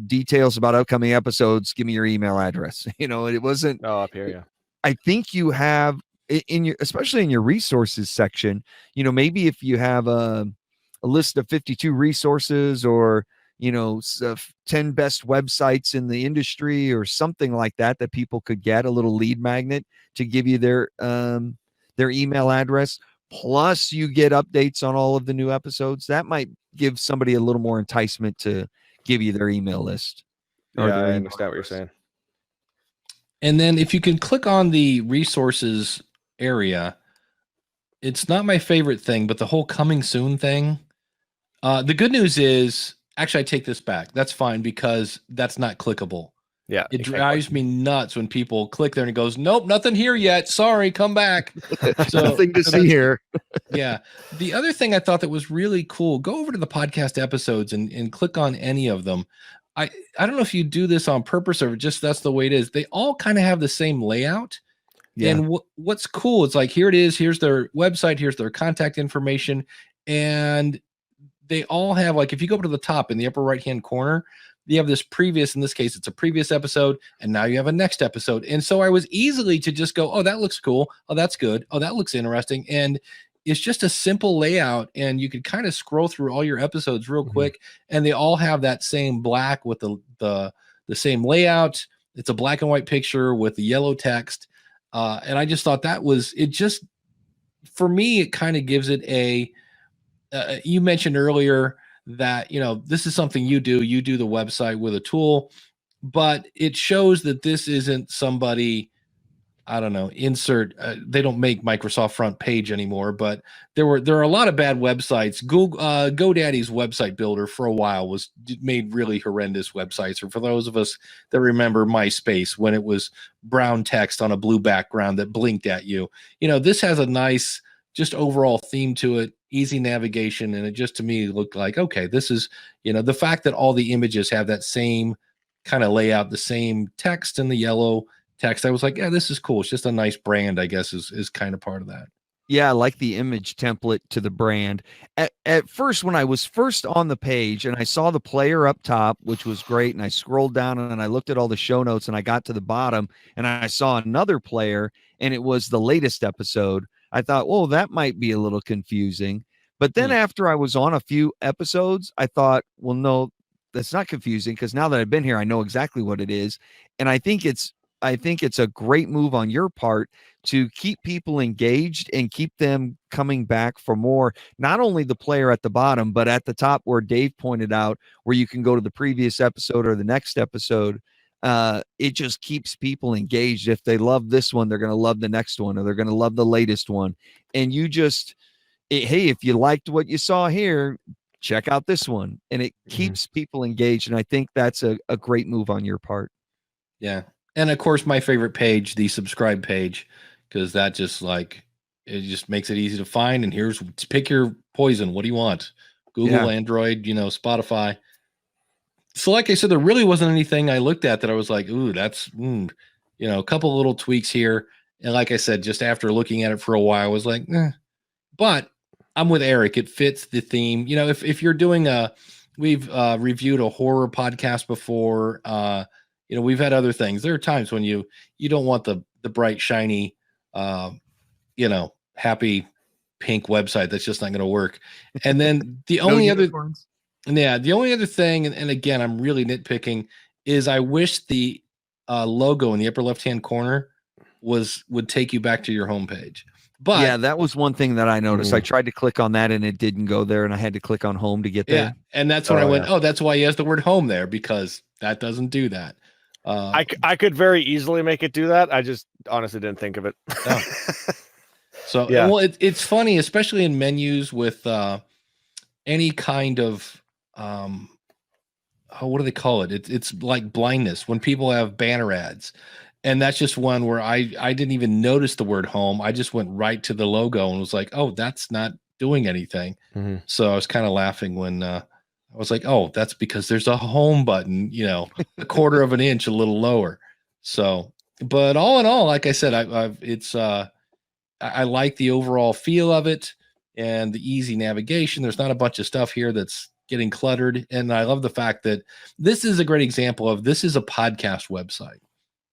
details about upcoming episodes, give me your email address. It wasn't. Oh, up here, yeah. I think you have in your, especially in your resources section, maybe if you have a list of 52 resources or 10 best websites in the industry or something like that people could get a little lead magnet to give you their email address, plus you get updates on all of the new episodes. That might give somebody a little more enticement to give you their email list. Yeah, their I email understand what you're address. saying. And then if you can click on the resources area, it's not my favorite thing, but the whole coming soon thing. The good news is, actually, I take this back. That's fine because that's not clickable. Yeah, It you can't drives me nuts when people click there and it goes, nope, nothing here yet. Sorry, come back. So, Nothing to so see that's- here. Yeah. The other thing I thought that was really cool, go over to the podcast episodes and click on any of them. I don't know if you do this on purpose or just that's the way it is. They all kind of have the same layout. Yeah. And what's cool, it's like, here it is. Here's their website. Here's their contact information. And they all have, like, if you go up to the top in the upper right-hand corner, you have this previous, in this case, it's a previous episode, and now you have a next episode. And so I was easily to just go, oh, that looks cool. Oh, that's good. Oh, that looks interesting. And it's just a simple layout, and you could kind of scroll through all your episodes real quick, and they all have that same black with the same layout. It's a black and white picture with the yellow text. And I just thought that was, it just, for me, it kind of gives it a, you mentioned earlier that, this is something you do the website with a tool, but it shows that this isn't somebody, I don't know, they don't make Microsoft front page anymore, but there are a lot of bad websites. Google, GoDaddy's website builder for a while made really horrendous websites. Or for those of us that remember MySpace, when it was brown text on a blue background that blinked at you, this has a nice, just overall theme to it, easy navigation. And it just, to me, looked like, okay, this is, the fact that all the images have that same kind of layout, the same text and the yellow text, I was like, yeah, this is cool. It's just a nice brand, I guess, is kind of part of that. Yeah, I like the image template to the brand. At first, when I was first on the page and I saw the player up top, which was great, and I scrolled down and I looked at all the show notes and I got to the bottom and I saw another player and it was the latest episode, I thought, well, that might be a little confusing. But then after I was on a few episodes, I thought, well, no, that's not confusing, because now that I've been here, I know exactly what it is. And I think it's a great move on your part to keep people engaged and keep them coming back for more, not only the player at the bottom, but at the top where Dave pointed out, where you can go to the previous episode or the next episode. It just keeps people engaged. If they love this one, they're going to love the next one, or they're going to love the latest one. And you just, hey, if you liked what you saw here, check out this one. And it keeps people engaged. And I think that's a great move on your part. Yeah. And of course, my favorite page, the subscribe page, because that just, like, it just makes it easy to find. And here's, pick your poison. What do you want? Google, Android, Spotify. So like I said, there really wasn't anything I looked at that I was like, ooh, that's, a couple little tweaks here. And like I said, just after looking at it for a while, I was like, But I'm with Eric. It fits the theme. If you're doing we've reviewed a horror podcast before. We've had other things. There are times when you don't want the bright, shiny, happy pink website. That's just not going to work. And then the No only other, unicorns? the only other thing, and again, I'm really nitpicking, is I wish the logo in the upper left-hand corner would take you back to your homepage. But yeah, that was one thing that I noticed. I tried to click on that and it didn't go there, and I had to click on home to get there. yeah, and that's when I went, yeah. oh, that's why he has the word home there, because that doesn't do that. I could very easily make it do that. I just honestly didn't think of it. Oh. So Yeah. well, it's funny, especially in menus with any kind of what do they call it? It's like blindness when people have banner ads, and that's just one where I didn't even notice the word home. I just went right to the logo and was like, oh, that's not doing anything. Mm-hmm. So I was kind of laughing when I was like, oh, that's because there's a home button, a quarter of an inch a little lower. So, but all in all, like I said, I like the overall feel of it and the easy navigation. There's not a bunch of stuff here that's getting cluttered. And I love the fact that this is a great example of, this is a podcast website.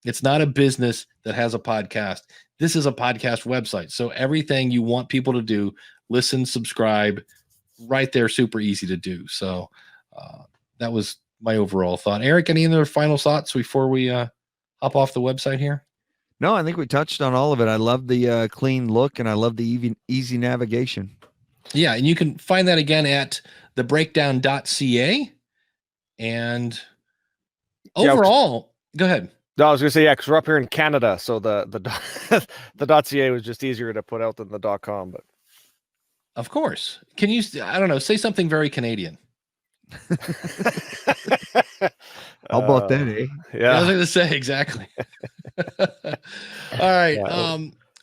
It's not a business that has a podcast. This is a podcast website. So everything you want people to do, listen, subscribe, right there, super easy to do. So that was my overall thought. Eric, any other final thoughts before we hop off the website here? No, I think we touched on all of it. I love the clean look, and I love the easy navigation. Yeah, and you can find that again at thebreakdown.ca. And overall, go ahead. No, I was gonna say, yeah, because we're up here in Canada, so the the .ca was just easier to put out than the .com. But of course, can you? I don't know. Say something very Canadian. How about that, eh? Yeah, I was going to say exactly. All right. Yeah.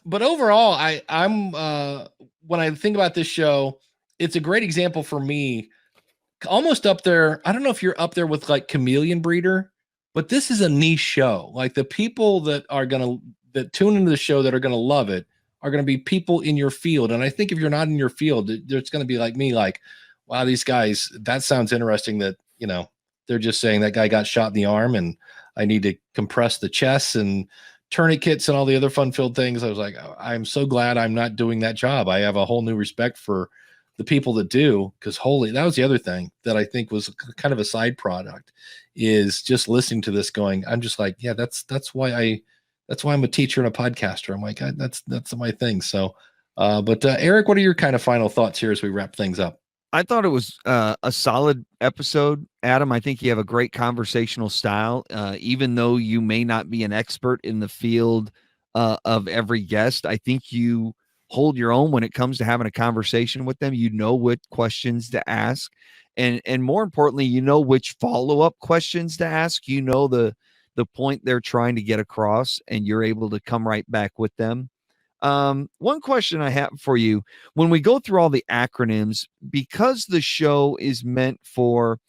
But overall, I'm when I think about this show, it's a great example for me. Almost up there. I don't know if you're up there with like Chameleon Breeder, but this is a niche show. Like the people that tune into the show that are gonna love it are gonna be people in your field. And I think if you're not in your field, there's gonna be like me, like, wow, these guys, that sounds interesting. That they're just saying that guy got shot in the arm and I need to compress the chest and tourniquets and all the other fun-filled things. I was like, I'm so glad I'm not doing that job. I have a whole new respect for the people that do, because that was the other thing that I think was kind of a side product, is just listening to this going, I'm just like, yeah, that's why I'm a teacher and a podcaster. I'm like, that's my thing. So, but Eric, what are your kind of final thoughts here as we wrap things up? I thought it was a solid episode, Adam. I think you have a great conversational style, even though you may not be an expert in the field of every guest. I think you hold your own when it comes to having a conversation with them. You know what questions to ask, and more importantly, you know which follow-up questions to ask. You know the point they're trying to get across, and you're able to come right back with them. One question I have for you: when we go through all the acronyms, because the show is meant for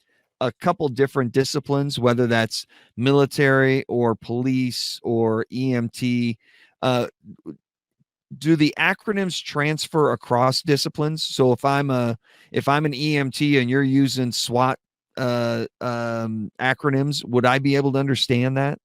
a couple different disciplines, whether that's military or police or EMT, do the acronyms transfer across disciplines? So if I'm an EMT and you're using SWAT acronyms, would I be able to understand that?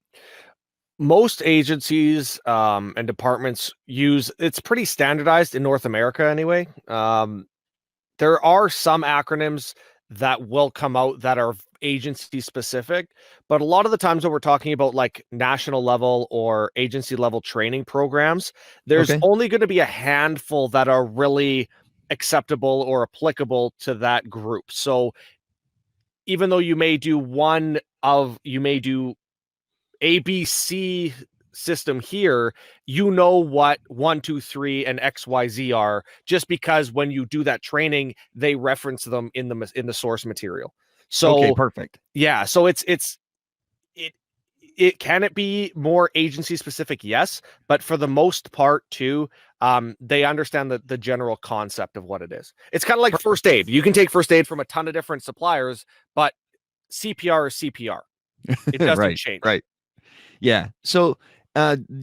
most agencies and departments it's pretty standardized in North America anyway. There are some acronyms that will come out that are agency specific, but a lot of the times when we're talking about like national level or agency level training programs, there's only going to be a handful that are really acceptable or applicable to that group. So even though you may do ABC system here, you know what 1, 2, 3 and XYZ are, just because when you do that training, they reference them in the source material. So perfect. Yeah, so it can it be more agency specific? Yes, but for the most part too, they understand the general concept of what it is. It's kind of like first aid. You can take first aid from a ton of different suppliers, but CPR is CPR. It doesn't change. Right. Yeah. So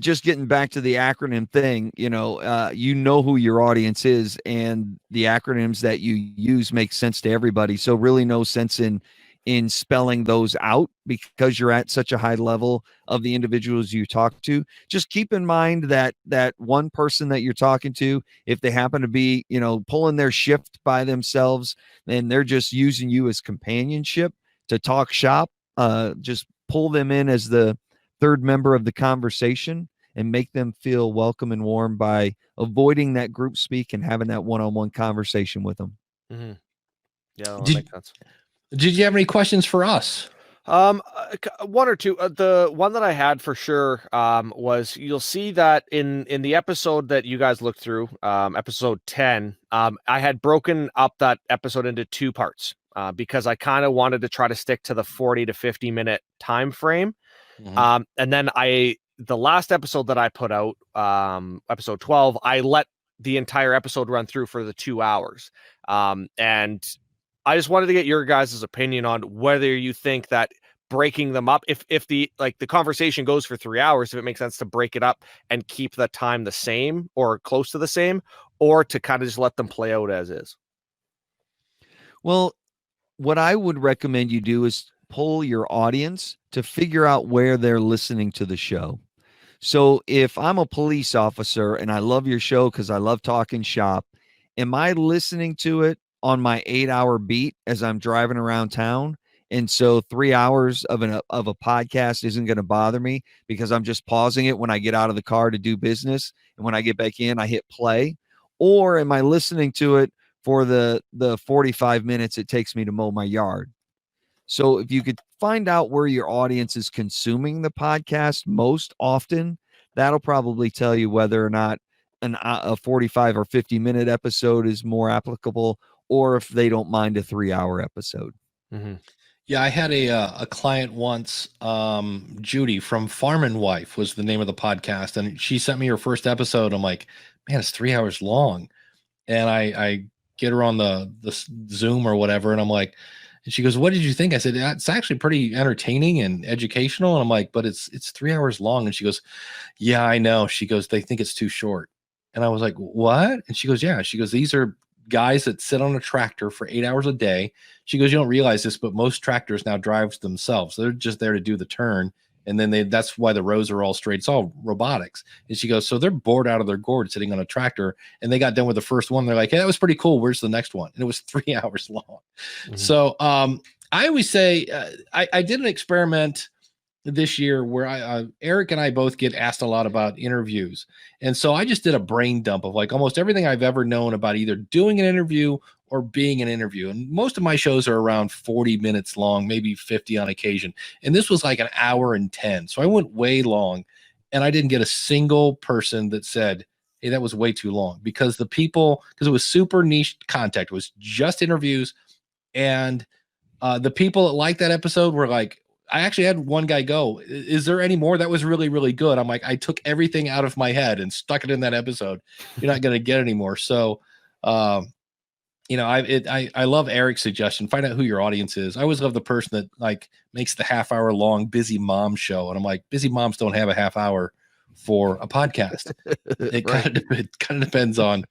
just getting back to the acronym thing, you know who your audience is, and the acronyms that you use make sense to everybody. So really no sense in in spelling those out because you're at such a high level of the individuals you talk to. Just keep in mind that one person that you're talking to, if they happen to be, pulling their shift by themselves and they're just using you as companionship to talk shop, just pull them in as the third member of the conversation and make them feel welcome and warm by avoiding that group speak and having that one-on-one conversation with them. Mm-hmm. Yeah, that Did- makes sense. Did you have any questions for us? One or two. The one that I had for sure was, you'll see that in the episode that you guys looked through, episode 10, I had broken up that episode into two parts because I kind of wanted to try to stick to the 40 to 50 minute time frame. Mhm. And then the last episode that I put out, episode 12, I let the entire episode run through for the 2 hours. And I just wanted to get your guys' opinion on whether you think that breaking them up, if the conversation goes for 3 hours, if it makes sense to break it up and keep the time the same or close to the same, or to kind of just let them play out as is. Well, what I would recommend you do is poll your audience to figure out where they're listening to the show. So if I'm a police officer and I love your show because I love talking shop, am I listening to it on my 8-hour beat as I'm driving around town? And so 3 hours of a podcast isn't going to bother me because I'm just pausing it when I get out of the car to do business. And when I get back in, I hit play. Or am I listening to it for the 45 minutes it takes me to mow my yard? So if you could find out where your audience is consuming the podcast most often, that'll probably tell you whether or not a 45 or 50-minute episode is more applicable, or if they don't mind a 3-hour episode. Mm-hmm. Yeah, I had a client once, Judy from Farm and Wife was the name of the podcast, and she sent me her first episode. I'm like, man, it's 3 hours long, and I get her on the Zoom or whatever, and I'm like, and she goes, "What did you think?" I said, "It's actually pretty entertaining and educational." And I'm like, "But it's 3 hours long." And she goes, "Yeah, I know." She goes, "They think it's too short." And I was like, "What?" And she goes, "Yeah." She goes, "These are guys that sit on a tractor for 8 hours a day." She goes, "You don't realize this, but most tractors now drive themselves. They're just there to do the turn. And then that's why the rows are all straight. It's all robotics." And she goes, "So they're bored out of their gourd sitting on a tractor." And they got done with the first one. They're like, "Hey, that was pretty cool. Where's the next one?" And it was 3 hours long. Mm-hmm. So I always say, I did an experiment this year where Eric and I both get asked a lot about interviews. And so I just did a brain dump of like almost everything I've ever known about either doing an interview or being an interview. And most of my shows are around 40 minutes long, maybe 50 on occasion. And this was like an hour and 10. So I went way long, and I didn't get a single person that said, "Hey, that was way too long," because it was super niche content. It was just interviews. And the people that liked that episode were like, I actually had one guy go, "Is there any more? That was really, really good." I'm like, I took everything out of my head and stuck it in that episode. You're not going to get any more. So, I love Eric's suggestion. Find out who your audience is. I always love the person that like makes the half-hour long busy mom show. And I'm like, busy moms don't have a half hour for a podcast. It kind of depends on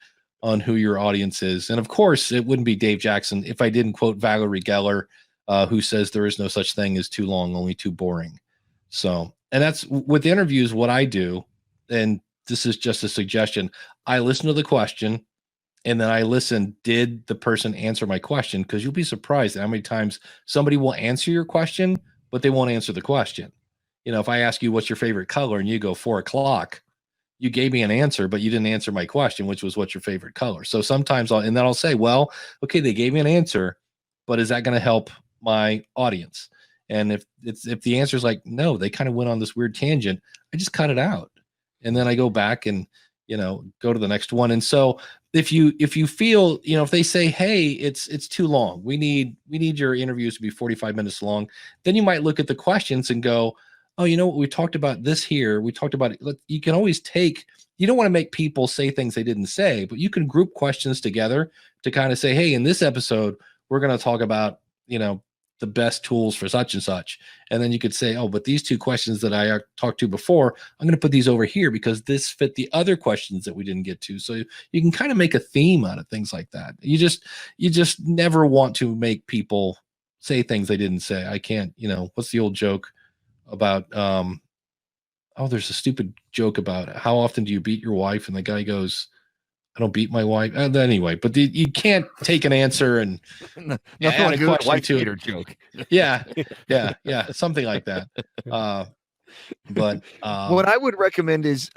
who your audience is. And of course, it wouldn't be Dave Jackson if I didn't quote Valerie Geller, who says there is no such thing as too long, only too boring. So, and that's with interviews, what I do. And this is just a suggestion. I listen to the question, and then I listen, did the person answer my question? Because you'll be surprised at how many times somebody will answer your question, but they won't answer the question. If I ask you what's your favorite color and you go 4 o'clock, you gave me an answer, but you didn't answer my question, which was what's your favorite color. So sometimes I'll say, well, okay, they gave me an answer, but is that going to help my audience? And if the answer is like, no, they kind of went on this weird tangent, I just cut it out. And then I go back and, go to the next one. And so if you feel, if they say, hey, it's too long, we need your interviews to be 45 minutes long, then you might look at the questions and go, oh, you know what? We talked about this here. We talked about it. You can always you don't want to make people say things they didn't say, but you can group questions together to kind of say, hey, in this episode, we're going to talk about, the best tools for such and such. And then you could say, oh, but these two questions that I talked to before, I'm going to put these over here because this fit the other questions that we didn't get to. So you can kind of make a theme out of things like that. You just never want to make people say things they didn't say. I can't, what's the old joke about, there's a stupid joke about how often do you beat your wife? And the guy goes, I don't beat my wife. Anyway, but you can't take an answer and Nothing add like a a question wife to it. beater joke. Yeah, something like that. But what I would recommend is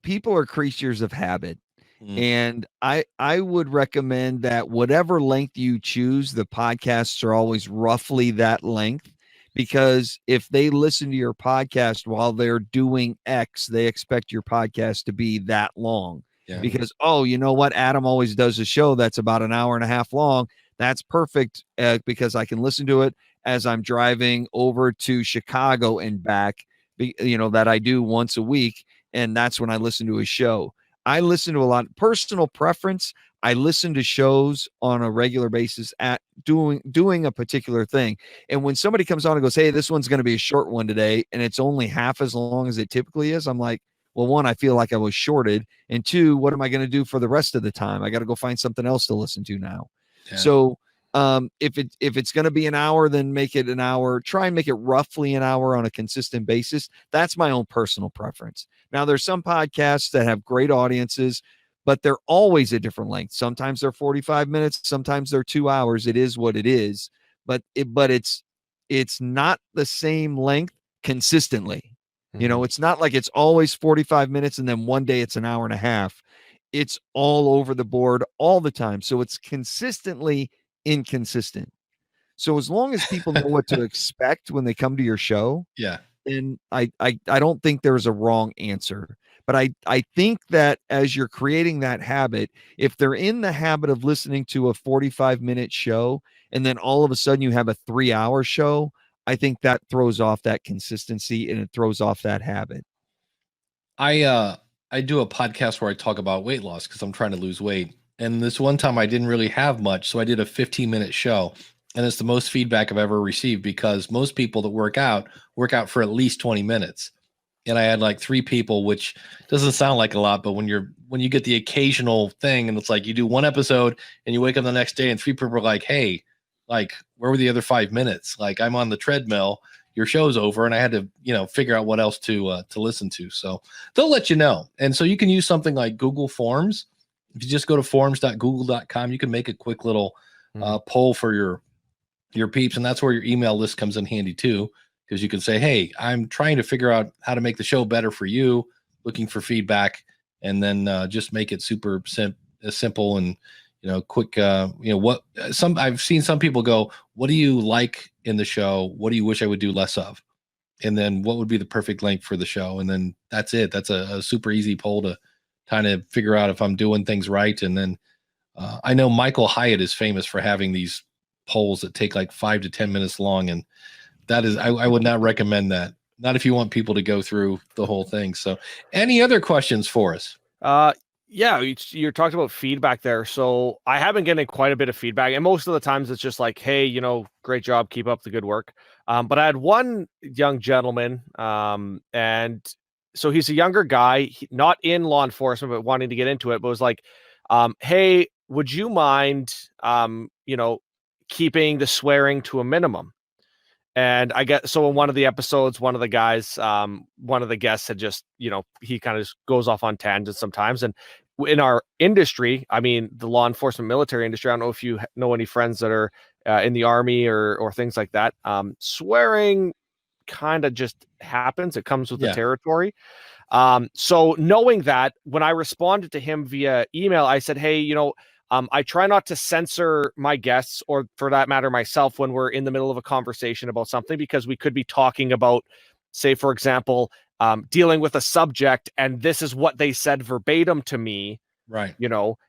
people are creatures of habit. And I would recommend that whatever length you choose, the podcasts are always roughly that length, because if they listen to your podcast while they're doing X, they expect your podcast to be that long. Yeah. Because, you know what? Adam always does a show that's about an hour and a half long. That's perfect because I can listen to it as I'm driving over to Chicago and back, that I do once a week. And that's when I listen to a show. I listen to a lot. Personal preference, I listen to shows on a regular basis at doing a particular thing. And when somebody comes on and goes, hey, this one's going to be a short one today, and it's only half as long as it typically is, I'm like, well, one, I feel like I was shorted. And two, what am I going to do for the rest of the time? I got to go find something else to listen to now. Yeah. So if it's going to be an hour, then make it an hour. Try and make it roughly an hour on a consistent basis. That's my own personal preference. Now, there's some podcasts that have great audiences, but they're always a different length. Sometimes they're 45 minutes. Sometimes they're 2 hours. It is what it is. But it's not the same length consistently. Mm-hmm. It's not like it's always 45 minutes and then one day it's an hour and a half. It's all over the board all the time. So it's consistently inconsistent. So as long as people know what to expect when they come to your show, then I don't think there's a wrong answer. But I think that as you're creating that habit, if they're in the habit of listening to a 45-minute show and then all of a sudden you have a 3-hour show, I think that throws off that consistency and it throws off that habit. I do a podcast where I talk about weight loss because I'm trying to lose weight. And this one time I didn't really have much, so I did a 15-minute show. And it's the most feedback I've ever received because most people that work out for at least 20 minutes. And I had like 3 people, which doesn't sound like a lot, but when you get the occasional thing and it's like you do one episode and you wake up the next day and 3 people are like, hey, like, where were the other 5 minutes? Like, I'm on the treadmill, your show's over, and I had to, figure out what else to listen to. So they'll let you know. And so you can use something like Google Forms. If you just go to forms.google.com, you can make a quick little poll for your peeps, and that's where your email list comes in handy too, because you can say, hey, I'm trying to figure out how to make the show better for you, looking for feedback, and then just make it super simple and quick. I've seen some people go, what do you like in the show? What do you wish I would do less of? And then what would be the perfect length for the show? And then that's it. That's a super easy poll to kind of figure out if I'm doing things right. And then I know Michael Hyatt is famous for having these polls that take like 5 to 10 minutes long. And that is, I would not recommend that. Not if you want people to go through the whole thing. So any other questions for us? Yeah, you're talking about feedback there. So I have been getting quite a bit of feedback, and most of the times it's just like, hey, great job, keep up the good work. But I had one young gentleman, and so he's a younger guy, not in law enforcement, but wanting to get into it, but was like, hey, would you mind, keeping the swearing to a minimum? And I get, so in one of the episodes, one of the guys, one of the guests had just, he kind of just goes off on tangents sometimes. And in our industry, I mean, the law enforcement military industry, I don't know if you know any friends that are in the army or things like that. Swearing kind of just happens. It comes with the territory. So knowing that, when I responded to him via email, I said, hey, I try not to censor my guests, or for that matter, myself, when we're in the middle of a conversation about something, because we could be talking about, say, for example, dealing with a subject, and this is what they said verbatim to me. Right.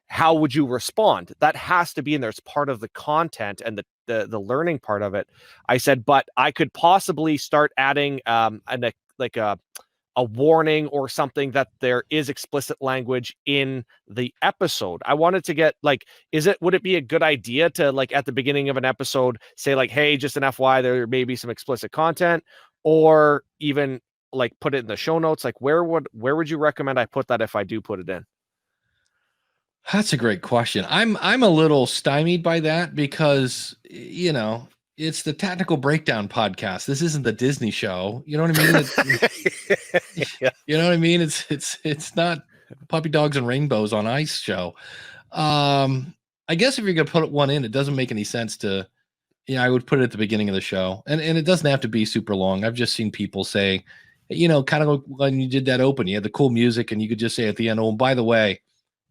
How would you respond? That has to be in there. It's part of the content and the learning part of it. I said, but I could possibly start adding a warning or something that there is explicit language in the episode. I wanted to get would it be a good idea to at the beginning of an episode say hey, just an FYI, there may be some explicit content, or even put it in the show notes? Where would you recommend I put that if I do put it in? That's a great question. I'm a little stymied by that because, it's the Tactical Breakdown podcast. This isn't the Disney show. You know what I mean? Yeah. You know what I mean? It's not Puppy Dogs and Rainbows on Ice show. I guess if you're gonna put one in, it doesn't make any sense to. Yeah, I would put it at the beginning of the show, and it doesn't have to be super long. I've just seen people say, kind of like when you did that open, you had the cool music, and you could just say at the end, "Oh, by the way,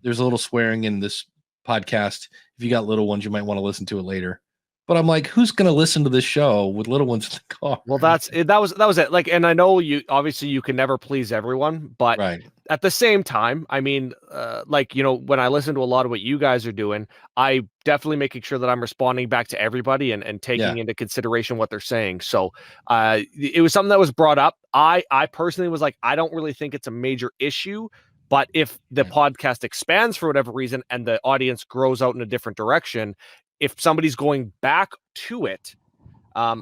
there's a little swearing in this podcast. If you got little ones, you might want to listen to it later." But I'm like, who's going to listen to this show with little ones in the car? Well, that was it. Like, and I know you can never please everyone, but right. At the same time, I mean, when I listen to a lot of what you guys are doing, I definitely making sure that I'm responding back to everybody and taking into consideration what they're saying. So it was something that was brought up. I personally was like, I don't really think it's a major issue, but if the podcast expands for whatever reason and the audience grows out in a different direction, if somebody's going back to it,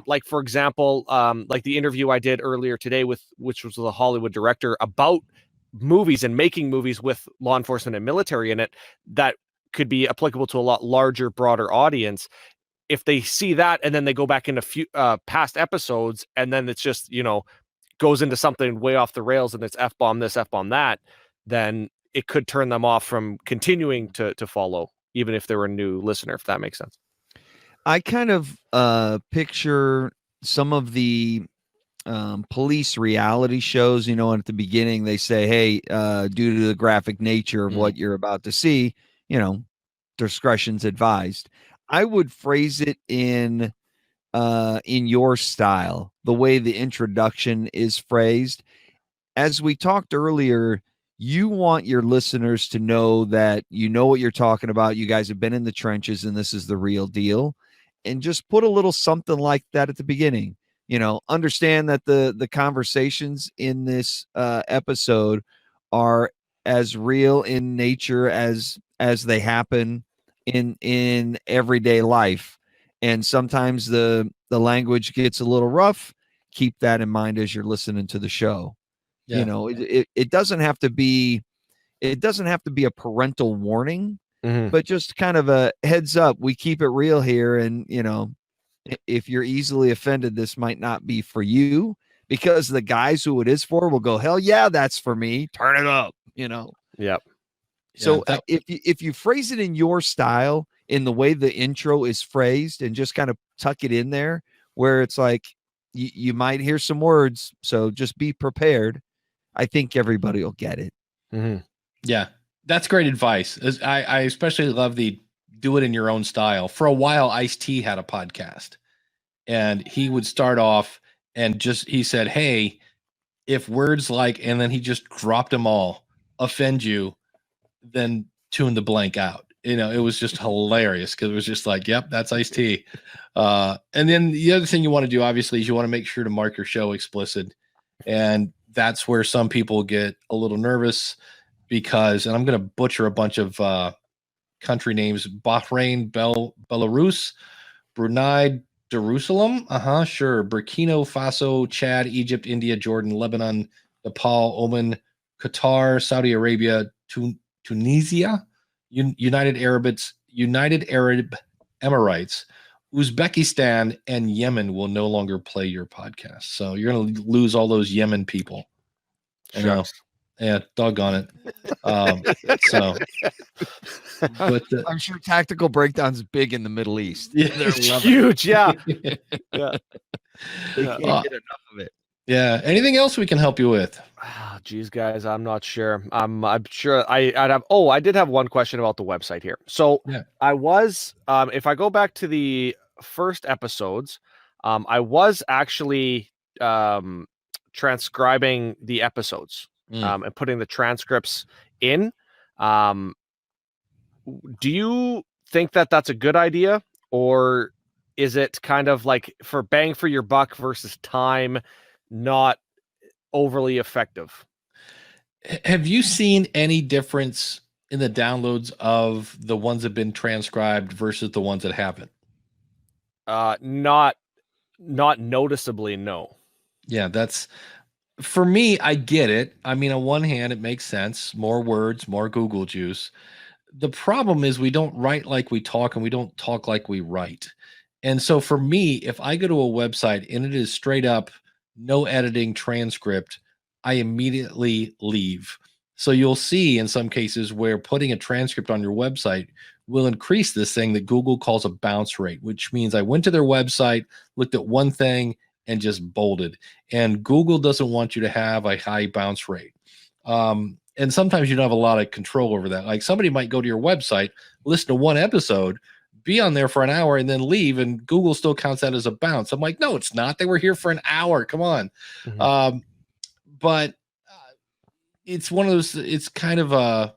like for example, like the interview I did earlier today which was with a Hollywood director about movies and making movies with law enforcement and military in it, that could be applicable to a lot larger, broader audience. If they see that and then they go back into past episodes and then it's just, goes into something way off the rails and it's F-bomb this, F-bomb that, then it could turn them off from continuing to follow, even if they're a new listener, if that makes sense. I kind of picture some of the police reality shows, and at the beginning they say, hey, due to the graphic nature of what you're about to see, discretion's advised. I would phrase it in your style, the way the introduction is phrased. As we talked earlier, you want your listeners to know that you know what you're talking about. You guys have been in the trenches and this is the real deal. And just put a little something like that at the beginning. Understand that the conversations in this episode are as real in nature as they happen in everyday life. And sometimes the language gets a little rough. Keep that in mind as you're listening to the show. Yeah. It doesn't have to be a parental warning, but just kind of a heads up. We keep it real here. And, if you're easily offended, this might not be for you, because the guys who it is for will go, hell yeah, that's for me. Turn it up, Yep. So if you phrase it in your style, in the way the intro is phrased, and just kind of tuck it in there where it's like, you might hear some words. So just be prepared. I think everybody will get it. Mm-hmm. Yeah, that's great advice. I especially love the do it in your own style. For a while, Ice-T had a podcast, and he would start off and he said, hey, if words like, and then he just dropped them all, offend you, then tune the blank out. It was just hilarious, because it was just like, yep, that's Ice-T. And then the other thing you want to do, obviously, is you want to make sure to mark your show explicit. And that's where some people get a little nervous, because, and I'm going to butcher a bunch of country names: Bahrain, Belarus, Brunei, Jerusalem, sure, Burkina Faso, Chad, Egypt, India, Jordan, Lebanon, Nepal, Oman, Qatar, Saudi Arabia, Tunisia, United Arab Emirates, Uzbekistan, and Yemen will no longer play your podcast. So you're going to lose all those Yemen people. I know. Yeah, doggone it. But I'm sure Tactical Breakdown's big in the Middle East. Yeah, it's huge. Yeah. They can't get enough of it. Yeah. Anything else we can help you with? Geez, guys, I'm not sure. I'm sure I did have one question about the website here. So I was, if I go back to the first episodes, I was actually transcribing the episodes and putting the transcripts in. Do you think that that's a good idea, or is it kind of like for bang for your buck versus time, not overly effective? Have you seen any difference in the downloads of the ones that have been transcribed versus the ones that haven't? Not noticeably, no. Yeah, that's, for me, I get it. I mean, on one hand, it makes sense. More words, more Google juice. The problem is we don't write like we talk, and we don't talk like we write. And so for me, if I go to a website and it is straight up no editing transcript, I immediately leave. So you'll see in some cases where putting a transcript on your website will increase this thing that Google calls a bounce rate, which means I went to their website, looked at one thing, and just bolted. And Google doesn't want you to have a high bounce rate. And sometimes you don't have a lot of control over that. Like somebody might go to your website, listen to one episode, be on there for an hour, and then leave, and Google still counts that as a bounce. I'm like, no, it's not. They were here for an hour. Come on. But it's one of those, it's kind of a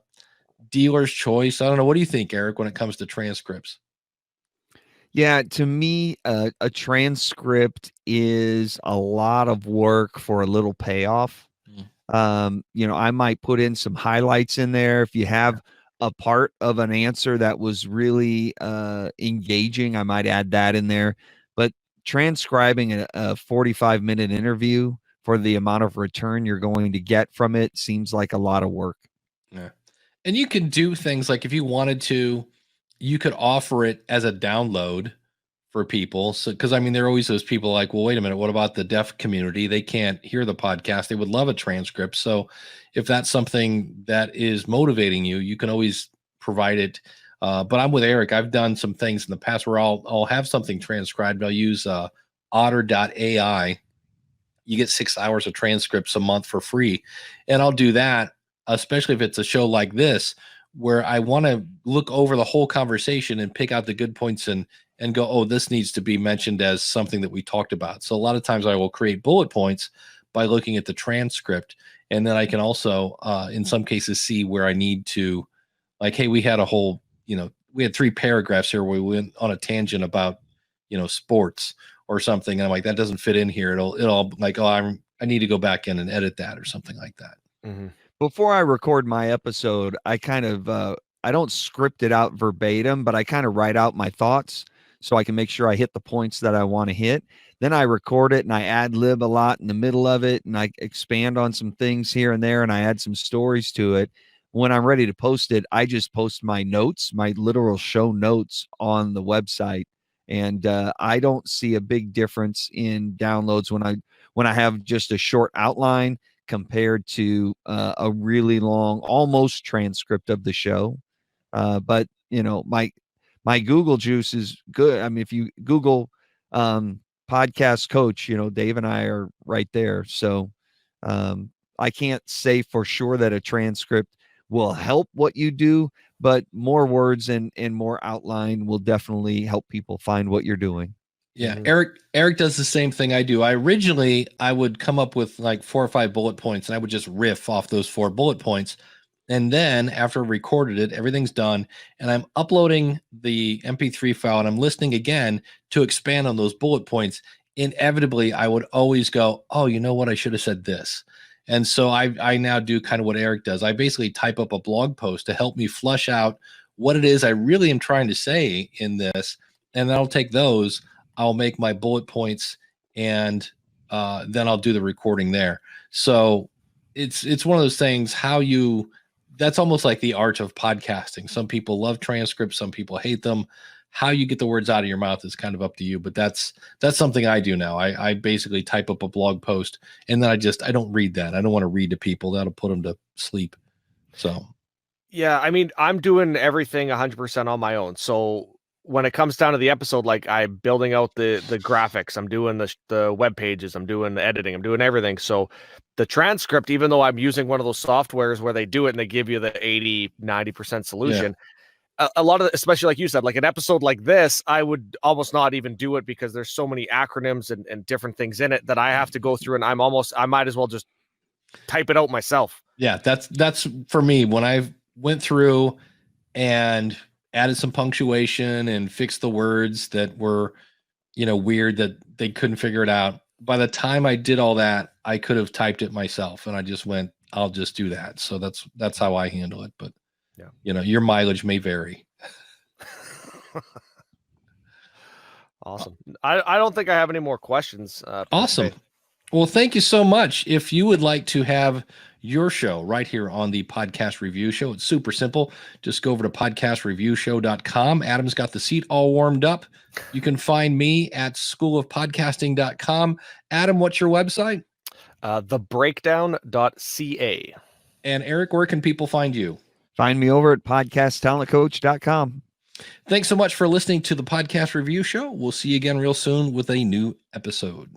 dealer's choice. I don't know. What do you think, Eric, when it comes to transcripts? Yeah, to me, a transcript is a lot of work for a little payoff. I might put in some highlights in there. If you have a part of an answer that was really engaging, I might add that in there. But transcribing a 45-minute interview for the amount of return you're going to get from it seems like a lot of work. Yeah. And you can do things like if you wanted to, you could offer it as a download for people. So, because I mean, there are always those people like, well, wait a minute, what about the deaf community? They can't hear the podcast. They would love a transcript. So, if that's something that is motivating you, you can always provide it. But I'm with Eric. I've done some things in the past where I'll have something transcribed. I'll use Otter.ai. You get 6 hours of transcripts a month for free, and I'll do that, especially if it's a show like this where I want to look over the whole conversation and pick out the good points and go, oh, this needs to be mentioned as something that we talked about. So a lot of times I will create bullet points by looking at the transcript. And then I can also, in some cases, see where I need to, like, hey, we had a whole, we had 3 paragraphs here where we went on a tangent about, sports or something. And I'm like, that doesn't fit in here. It'll like, oh, I need to go back in and edit that or something like that. Mm-hmm. Before I record my episode, I kind of I don't script it out verbatim, but I kind of write out my thoughts so I can make sure I hit the points that I want to hit. Then I record it and I ad lib a lot in the middle of it, and I expand on some things here and there, and I add some stories to it. When I'm ready to post it, I just post my notes, my literal show notes on the website, and I don't see a big difference in downloads when I have just a short outline compared to a really long, almost transcript of the show. But my Google juice is good. I mean, if you Google podcast coach, Dave and I are right there. So I can't say for sure that a transcript will help what you do, but more words and more outline will definitely help people find what you're doing. Yeah, Eric does the same thing I do. I would come up with like 4 or 5 bullet points, and I would just riff off those 4 bullet points. And then after I recorded it, everything's done, and I'm uploading the MP3 file, and I'm listening again to expand on those bullet points. Inevitably, I would always go, oh, you know what? I should have said this. And so I now do kind of what Eric does. I basically type up a blog post to help me flush out what it is I really am trying to say in this, and then I'll take those. I'll make my bullet points, and then I'll do the recording there. So it's one of those things, that's almost like the art of podcasting. Some people love transcripts, some people hate them. How you get the words out of your mouth is kind of up to you, but that's something I do now. I basically type up a blog post, and then I don't read that. I don't want to read to people. That'll put them to sleep. So yeah, I mean, I'm doing everything 100% on my own. So when it comes down to the episode, like I'm building out the graphics, I'm doing the web pages, I'm doing the editing, I'm doing everything. So the transcript, even though I'm using one of those softwares where they do it and they give you the 80-90% solution, a lot of, especially like you said, like an episode like this, I would almost not even do it because there's so many acronyms and different things in it that I have to go through, and I might as well just type it out myself. Yeah, that's for me. When I went through and added some punctuation and fixed the words that were, weird, that they couldn't figure it out. By the time I did all that, I could have typed it myself, and I just went, I'll just do that. So that's how I handle it. But yeah, your mileage may vary. Awesome. I don't think I have any more questions. Awesome. Well, thank you so much. If you would like to have your show right here on the Podcast Review Show. It's super simple. Just go over to podcastreviewshow.com. Adam's got the seat all warmed up. You can find me at schoolofpodcasting.com. Adam, what's your website? Thebreakdown.ca. And Eric, where can people find you? Find me over at podcasttalentcoach.com. Thanks so much for listening to the Podcast Review Show. We'll see you again real soon with a new episode.